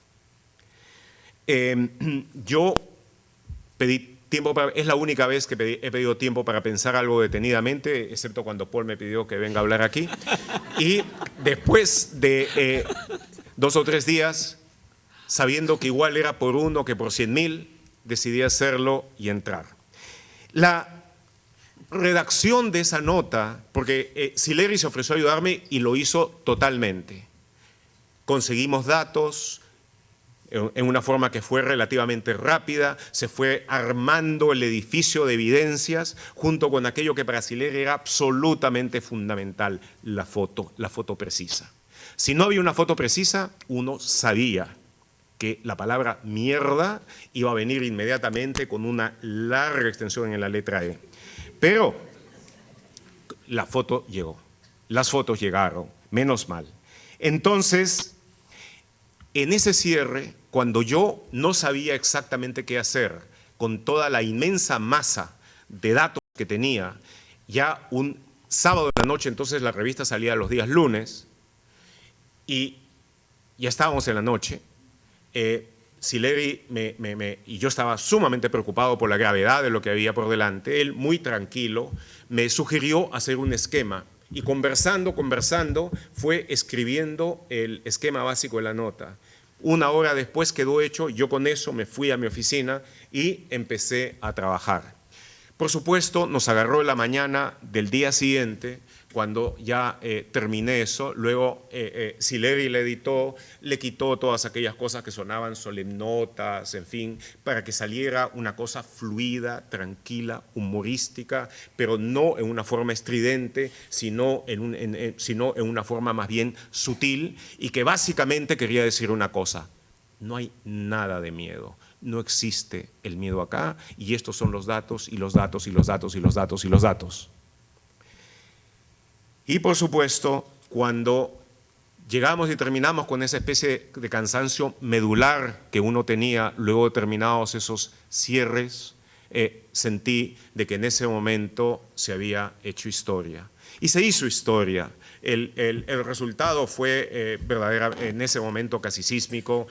Yo pedí tiempo es la única vez que he pedido tiempo para pensar algo detenidamente, excepto cuando Paul me pidió que venga a hablar aquí. Y después de 2 o 3 días, sabiendo que igual era por 1 que por 100.000, decidí hacerlo y entrar. La redacción de esa nota, porque Sileri se ofreció a ayudarme y lo hizo totalmente. Conseguimos datos en una forma que fue relativamente rápida, se fue armando el edificio de evidencias junto con aquello que para Sileri era absolutamente fundamental, la foto precisa. Si no había una foto precisa, uno sabía que la palabra mierda iba a venir inmediatamente con una larga extensión en la letra E. Pero la foto llegó, las fotos llegaron, menos mal. Entonces, en ese cierre, cuando yo no sabía exactamente qué hacer con toda la inmensa masa de datos que tenía, ya un sábado de la noche, entonces la revista salía los días lunes, y ya estábamos en la noche, Sileri y yo estaba sumamente preocupado por la gravedad de lo que había por delante. Él, muy tranquilo, me sugirió hacer un esquema y conversando, fue escribiendo el esquema básico de la nota. 1 hora después quedó hecho, yo con eso me fui a mi oficina y empecé a trabajar. Por supuesto, nos agarró la mañana del día siguiente, cuando ya terminé eso. Luego Sileri le editó, le quitó todas aquellas cosas que sonaban solemnotas, en fin, para que saliera una cosa fluida, tranquila, humorística, pero no en una forma estridente, sino en una forma más bien sutil, y que básicamente quería decir una cosa: no hay nada de miedo. No existe el miedo acá, y estos son los datos, y los datos, y los datos, y los datos, y los datos. Y por supuesto, cuando llegamos y terminamos con esa especie de cansancio medular que uno tenía luego de terminados esos cierres, sentí de que en ese momento se había hecho historia. Y se hizo historia. El resultado fue en ese momento casi sísmico,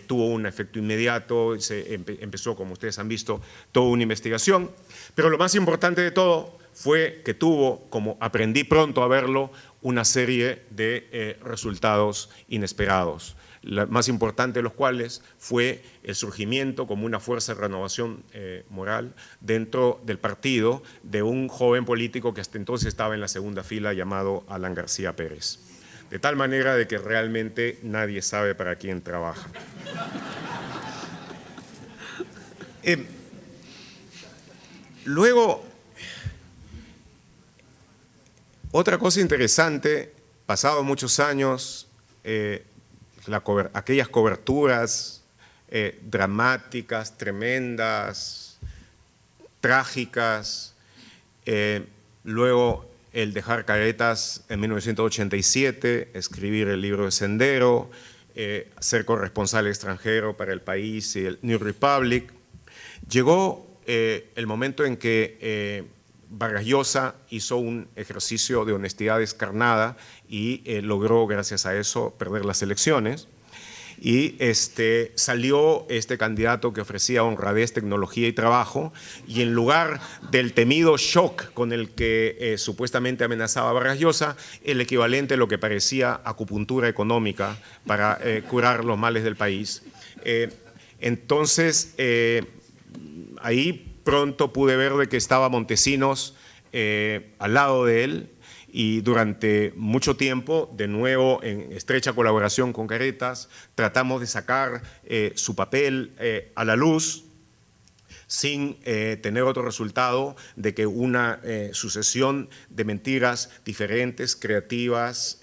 tuvo un efecto inmediato, se empezó, como ustedes han visto, toda una investigación. Pero lo más importante de todo fue que tuvo, como aprendí pronto a verlo, una serie de resultados inesperados. La más importante de los cuales fue el surgimiento como una fuerza de renovación moral dentro del partido de un joven político que hasta entonces estaba en la segunda fila, llamado Alan García Pérez. De tal manera de que realmente nadie sabe para quién trabaja. Luego, otra cosa interesante, pasados muchos años, aquellas coberturas dramáticas, tremendas, trágicas, luego el dejar caretas en 1987, escribir el libro de Sendero, ser corresponsal extranjero para El País y el New Republic. Llegó el momento en que Vargas Llosa hizo un ejercicio de honestidad descarnada y logró, gracias a eso, perder las elecciones. y salió este candidato que ofrecía honradez, tecnología y trabajo, y en lugar del temido shock con el que supuestamente amenazaba a Vargas Llosa, el equivalente a lo que parecía acupuntura económica para curar los males del país. Entonces, ahí pronto pude ver de que estaba Montesinos al lado de él, y durante mucho tiempo, de nuevo en estrecha colaboración con Caretas, tratamos de sacar su papel a la luz sin tener otro resultado de que una sucesión de mentiras diferentes, creativas,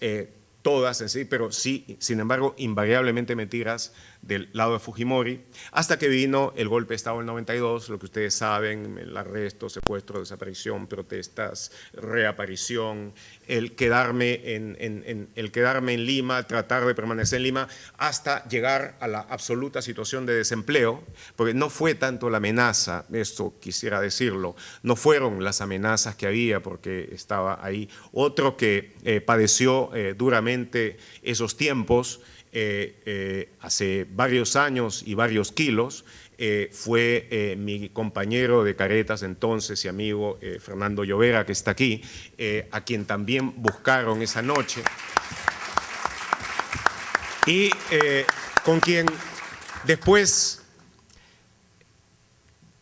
todas en sí, pero sí, sin embargo, invariablemente mentiras del lado de Fujimori, hasta que vino el golpe de Estado del 92, lo que ustedes saben, el arresto, secuestro, desaparición, protestas, reaparición, el quedarme en Lima, tratar de permanecer en Lima, hasta llegar a la absoluta situación de desempleo, porque no fue tanto la amenaza, esto quisiera decirlo, no fueron las amenazas que había, porque estaba ahí otro que padeció duramente esos tiempos, hace varios años y varios kilos, fue mi compañero de Caretas entonces y amigo Fernando Llovera, que está aquí, a quien también buscaron esa noche, y con quien después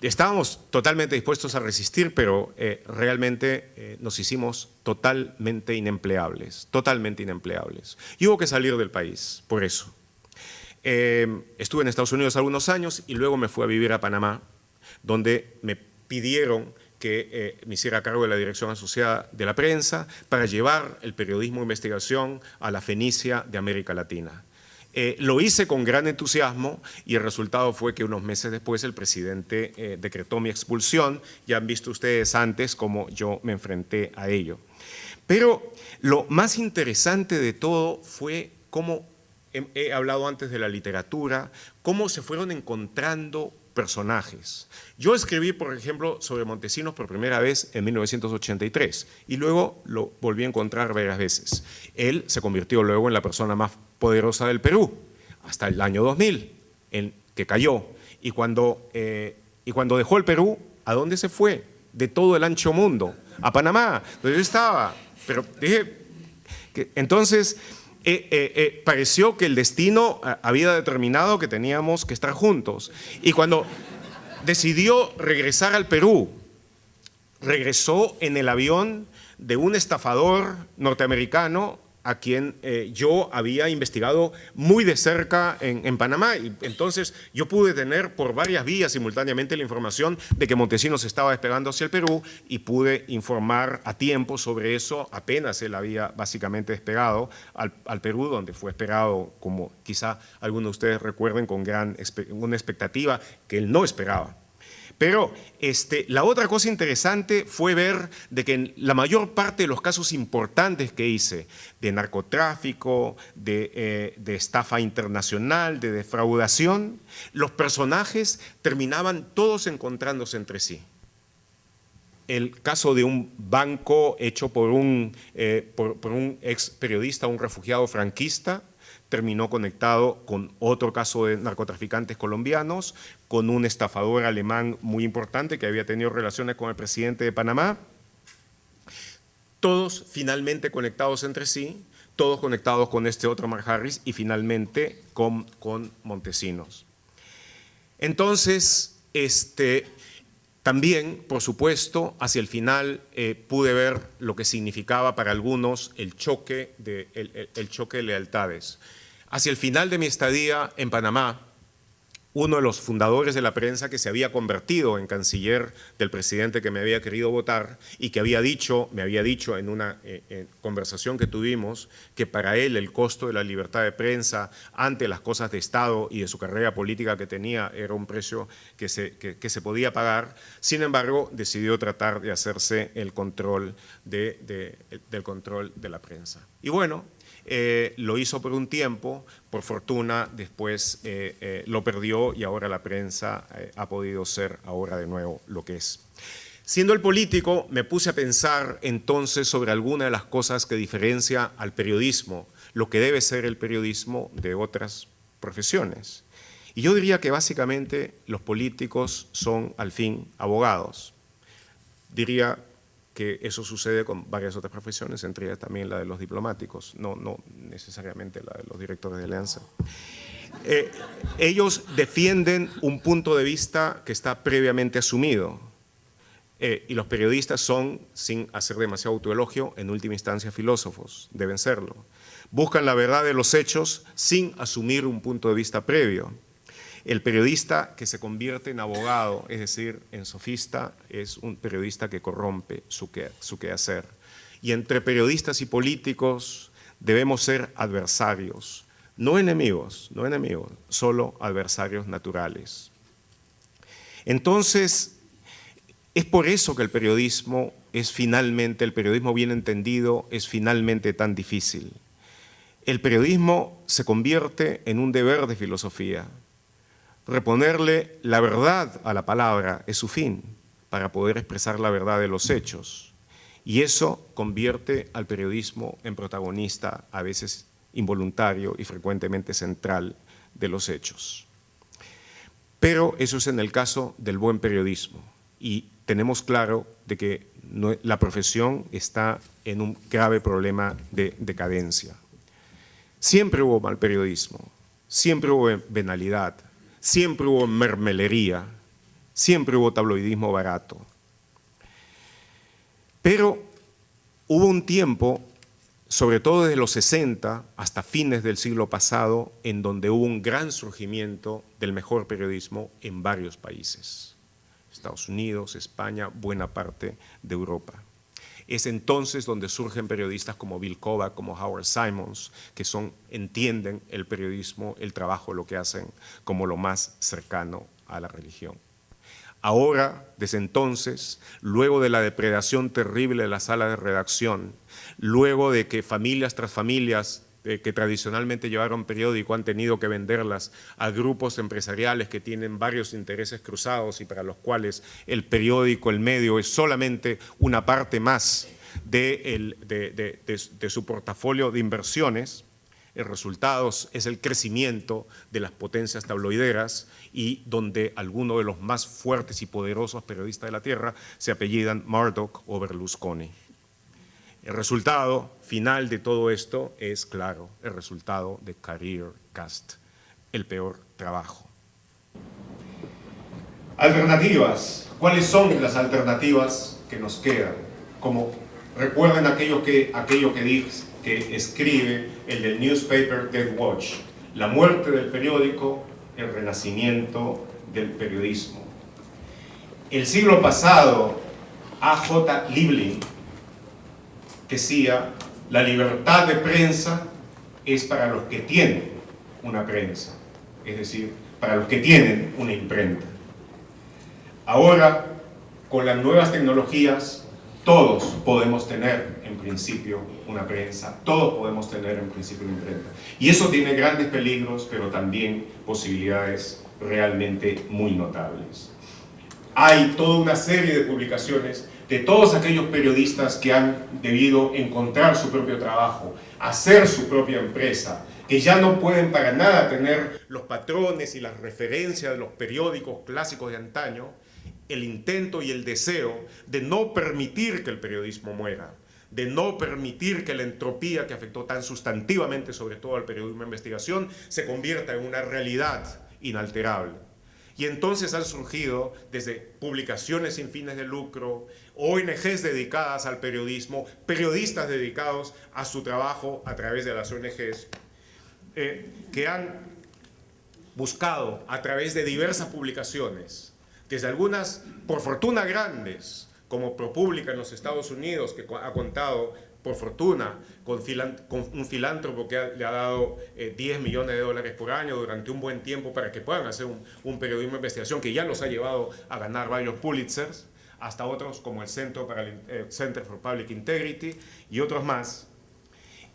estábamos totalmente dispuestos a resistir, pero realmente nos hicimos totalmente inempleables, totalmente inempleables. Y hubo que salir del país, por eso. Estuve en Estados Unidos algunos años y luego me fui a vivir a Panamá, donde me pidieron que me hiciera cargo de la dirección asociada de la prensa para llevar el periodismo de investigación a la Fenicia de América Latina. Lo hice con gran entusiasmo y el resultado fue que unos meses después el presidente decretó mi expulsión. Ya han visto ustedes antes cómo yo me enfrenté a ello. Pero lo más interesante de todo fue cómo, he hablado antes de la literatura, cómo se fueron encontrando personajes. Yo escribí, por ejemplo, sobre Montesinos por primera vez en 1983 y luego lo volví a encontrar varias veces. Él se convirtió luego en la persona más poderosa del Perú hasta el año 2000, en que cayó. Y cuando dejó el Perú, ¿a dónde se fue? De todo el ancho mundo, a Panamá, donde yo estaba. Pero dije que entonces pareció que el destino había determinado que teníamos que estar juntos. Y cuando decidió regresar al Perú, regresó en el avión de un estafador norteamericano a quien yo había investigado muy de cerca en Panamá. Y entonces yo pude tener por varias vías simultáneamente la información de que Montesinos estaba despegando hacia el Perú y pude informar a tiempo sobre eso apenas él había básicamente despegado al Perú, donde fue esperado, como quizá algunos de ustedes recuerden, con una expectativa que él no esperaba. Pero la otra cosa interesante fue ver de que en la mayor parte de los casos importantes que hice, de narcotráfico, de estafa internacional, de defraudación, los personajes terminaban todos encontrándose entre sí. El caso de un banco hecho por un ex periodista, un refugiado franquista, terminó conectado con otro caso de narcotraficantes colombianos, con un estafador alemán muy importante que había tenido relaciones con el presidente de Panamá, todos finalmente conectados entre sí, todos conectados con este otro Mark Harris y finalmente con Montesinos. Entonces, también, por supuesto, hacia el final pude ver lo que significaba para algunos el choque de lealtades. Hacia el final de mi estadía en Panamá, uno de los fundadores de la prensa, que se había convertido en canciller del presidente que me había querido votar y que me había dicho en una conversación que tuvimos que para él el costo de la libertad de prensa ante las cosas de Estado y de su carrera política que tenía era un precio que se podía pagar. Sin embargo, decidió tratar de hacerse el control del control de la prensa. Y bueno, lo hizo por un tiempo, por fortuna después lo perdió y ahora la prensa ha podido ser ahora de nuevo lo que es. Siendo el político, me puse a pensar entonces sobre alguna de las cosas que diferencia al periodismo, lo que debe ser el periodismo de otras profesiones. Y yo diría que básicamente los políticos son al fin abogados. Diría que eso sucede con varias otras profesiones, entre ellas también la de los diplomáticos, no necesariamente la de los directores de alianza. Ellos defienden un punto de vista que está previamente asumido, y los periodistas son, sin hacer demasiado autoelogio, en última instancia filósofos, deben serlo. Buscan la verdad de los hechos sin asumir un punto de vista previo. El periodista que se convierte en abogado, es decir, en sofista, es un periodista que corrompe su quehacer. Y entre periodistas y políticos debemos ser adversarios, no enemigos, solo adversarios naturales. Entonces, es por eso que el periodismo bien entendido, es finalmente tan difícil. El periodismo se convierte en un deber de filosofía. Reponerle la verdad a la palabra es su fin, para poder expresar la verdad de los hechos. Y eso convierte al periodismo en protagonista, a veces involuntario y frecuentemente central, de los hechos. Pero eso es en el caso del buen periodismo. Y tenemos claro de que la profesión está en un grave problema de decadencia. Siempre hubo mal periodismo, siempre hubo venalidad, siempre hubo mermelería, siempre hubo tabloidismo barato. Pero hubo un tiempo, sobre todo desde los 60 hasta fines del siglo pasado, en donde hubo un gran surgimiento del mejor periodismo en varios países. Estados Unidos, España, buena parte de Europa. Es entonces donde surgen periodistas como Bill Kovac, como Howard Simons, que entienden el periodismo, el trabajo, lo que hacen, como lo más cercano a la religión. Ahora, desde entonces, luego de la depredación terrible de la sala de redacción, luego de que familias tras familias que tradicionalmente llevaron periódico han tenido que venderlas a grupos empresariales que tienen varios intereses cruzados y para los cuales el periódico, el medio, es solamente una parte más de su portafolio de inversiones. El resultado es el crecimiento de las potencias tabloideras y donde algunos de los más fuertes y poderosos periodistas de la tierra se apellidan Murdoch o Berlusconi. El resultado final de todo esto es, claro, el resultado de Career Cast, el peor trabajo. Alternativas. ¿Cuáles son las alternativas que nos quedan? Como recuerden aquello que escribe el del newspaper Death Watch, la muerte del periódico, el renacimiento del periodismo. El siglo pasado, A.J. Liebling decía: la libertad de prensa es para los que tienen una prensa, es decir, para los que tienen una imprenta. Ahora, con las nuevas tecnologías, todos podemos tener en principio una prensa, todos podemos tener en principio una imprenta. Y eso tiene grandes peligros, pero también posibilidades realmente muy notables. Hay toda una serie de publicaciones de todos aquellos periodistas que han debido encontrar su propio trabajo, hacer su propia empresa, que ya no pueden para nada tener los patrones y las referencias de los periódicos clásicos de antaño, el intento y el deseo de no permitir que el periodismo muera, de no permitir que la entropía que afectó tan sustantivamente sobre todo al periodismo de investigación se convierta en una realidad inalterable. Y entonces han surgido desde publicaciones sin fines de lucro, ONGs dedicadas al periodismo, periodistas dedicados a su trabajo a través de las ONGs, que han buscado a través de diversas publicaciones, desde algunas por fortuna grandes, como ProPublica en los Estados Unidos, que ha contado por fortuna con un filántropo que le ha dado $10 millones por año durante un buen tiempo para que puedan hacer un periodismo de investigación que ya los ha llevado a ganar varios Pulitzers, hasta otros como el Center for Public Integrity y otros más.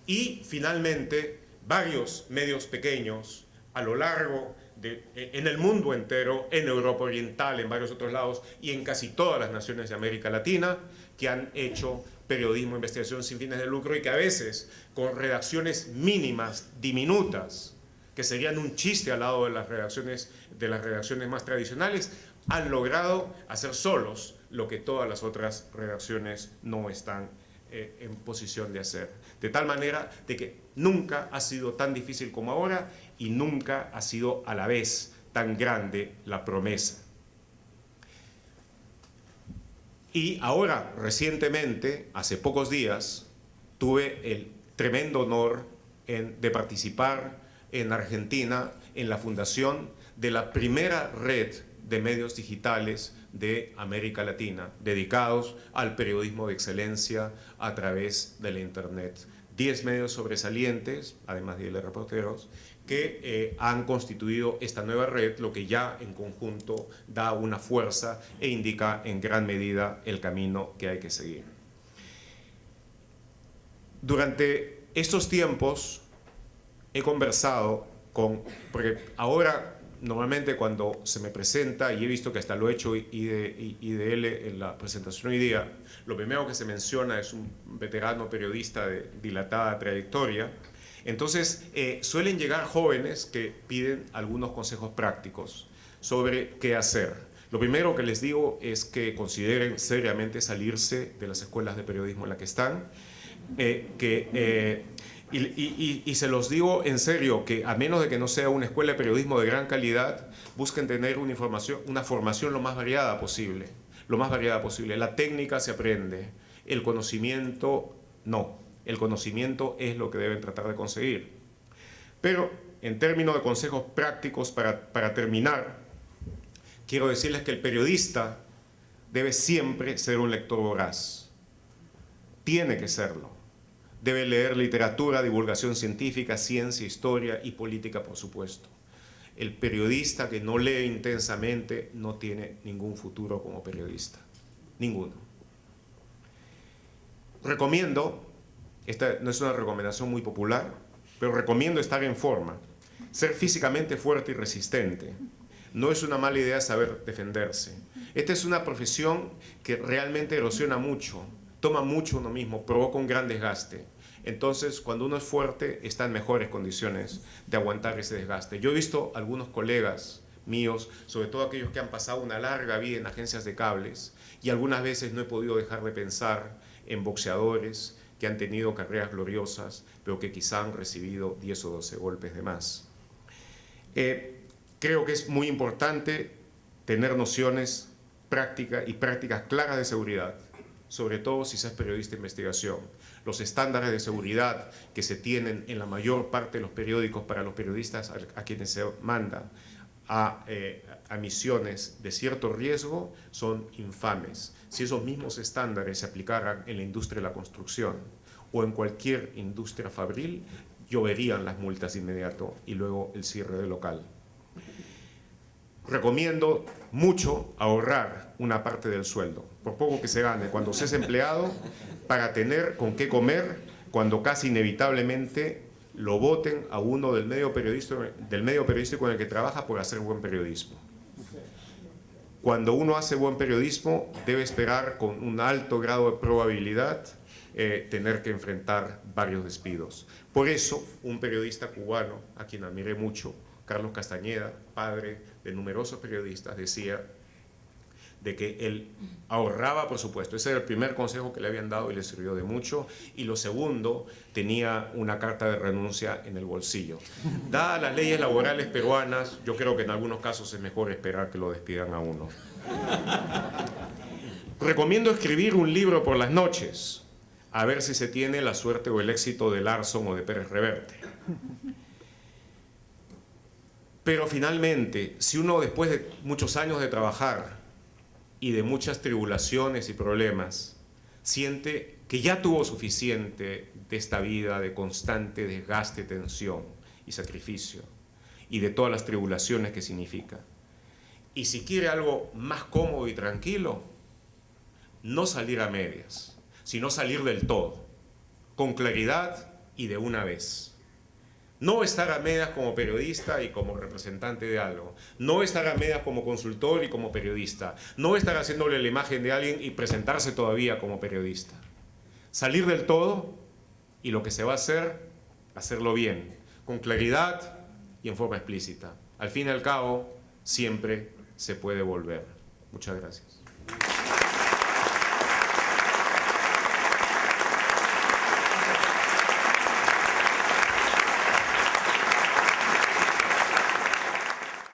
Y finalmente varios medios pequeños a lo largo en el mundo entero, en Europa Oriental, en varios otros lados y en casi todas las naciones de América Latina, que han hecho periodismo de investigación sin fines de lucro y que a veces con redacciones mínimas, diminutas, que serían un chiste al lado de las redacciones más tradicionales, han logrado hacer solos lo que todas las otras redacciones no están en posición de hacer. De tal manera de que nunca ha sido tan difícil como ahora y nunca ha sido a la vez tan grande la promesa. Y ahora, recientemente, hace pocos días, tuve el tremendo honor de participar en Argentina en la fundación de la primera red de medios digitales de América Latina, dedicados al periodismo de excelencia a través de la Internet. 10 medios sobresalientes, además de reporteros, que han constituido esta nueva red, lo que ya en conjunto da una fuerza e indica en gran medida el camino que hay que seguir. Durante estos tiempos he conversado porque ahora normalmente cuando se me presenta, y he visto que hasta lo he hecho IDL en la presentación hoy día, lo primero que se menciona es un veterano periodista de dilatada trayectoria. Entonces suelen llegar jóvenes que piden algunos consejos prácticos sobre qué hacer. Lo primero que les digo es que consideren seriamente salirse de las escuelas de periodismo en las que están, y se los digo en serio, que a menos de que no sea una escuela de periodismo de gran calidad, busquen tener una formación lo más variada posible. Lo más variada posible. La técnica se aprende, el conocimiento no. El conocimiento es lo que deben tratar de conseguir. Pero en términos de consejos prácticos para terminar, quiero decirles que el periodista debe siempre ser un lector voraz. Tiene que serlo. Debe leer literatura, divulgación científica, ciencia, historia y política, por supuesto. El periodista que no lee intensamente no tiene ningún futuro como periodista. Ninguno. Recomiendo, esta no es una recomendación muy popular, pero recomiendo estar en forma, ser físicamente fuerte y resistente. No es una mala idea saber defenderse. Esta es una profesión que realmente erosiona mucho, toma mucho uno mismo, provoca un gran desgaste. Entonces, cuando uno es fuerte, está en mejores condiciones de aguantar ese desgaste. Yo he visto algunos colegas míos, sobre todo aquellos que han pasado una larga vida en agencias de cables, y algunas veces no he podido dejar de pensar en boxeadores que han tenido carreras gloriosas, pero que quizá han recibido 10 o 12 golpes de más. Creo que es muy importante tener nociones prácticas claras de seguridad, sobre todo si se es periodista de investigación. Los estándares de seguridad que se tienen en la mayor parte de los periódicos para los periodistas a quienes se manda a misiones de cierto riesgo son infames. Si esos mismos estándares se aplicaran en la industria de la construcción o en cualquier industria fabril, lloverían las multas de inmediato y luego el cierre del local. Recomiendo mucho ahorrar una parte del sueldo, por poco que se gane, cuando se es empleado, para tener con qué comer, cuando casi inevitablemente lo voten a uno del medio periodístico en el que trabaja por hacer buen periodismo. Cuando uno hace buen periodismo, debe esperar con un alto grado de probabilidad tener que enfrentar varios despidos. Por eso, un periodista cubano, a quien admiré mucho, Carlos Castañeda, padre de numerosos periodistas, decía de que él ahorraba, por supuesto. Ese era el primer consejo que le habían dado y le sirvió de mucho. Y lo segundo, tenía una carta de renuncia en el bolsillo. Dadas las leyes laborales peruanas, yo creo que en algunos casos es mejor esperar que lo despidan a uno. Recomiendo escribir un libro por las noches, a ver si se tiene la suerte o el éxito de Larson o de Pérez Reverte. Pero finalmente, si uno después de muchos años de trabajar y de muchas tribulaciones y problemas, siente que ya tuvo suficiente de esta vida de constante desgaste, tensión y sacrificio, y de todas las tribulaciones que significa, y si quiere algo más cómodo y tranquilo, no salir a medias, sino salir del todo, con claridad y de una vez. No estar a medias como periodista y como representante de algo. No estar a medias como consultor y como periodista. No estar haciéndole la imagen de alguien y presentarse todavía como periodista. Salir del todo y lo que se va a hacer, hacerlo bien, con claridad, y en forma explícita. Al fin y al cabo, siempre se puede volver. Muchas gracias.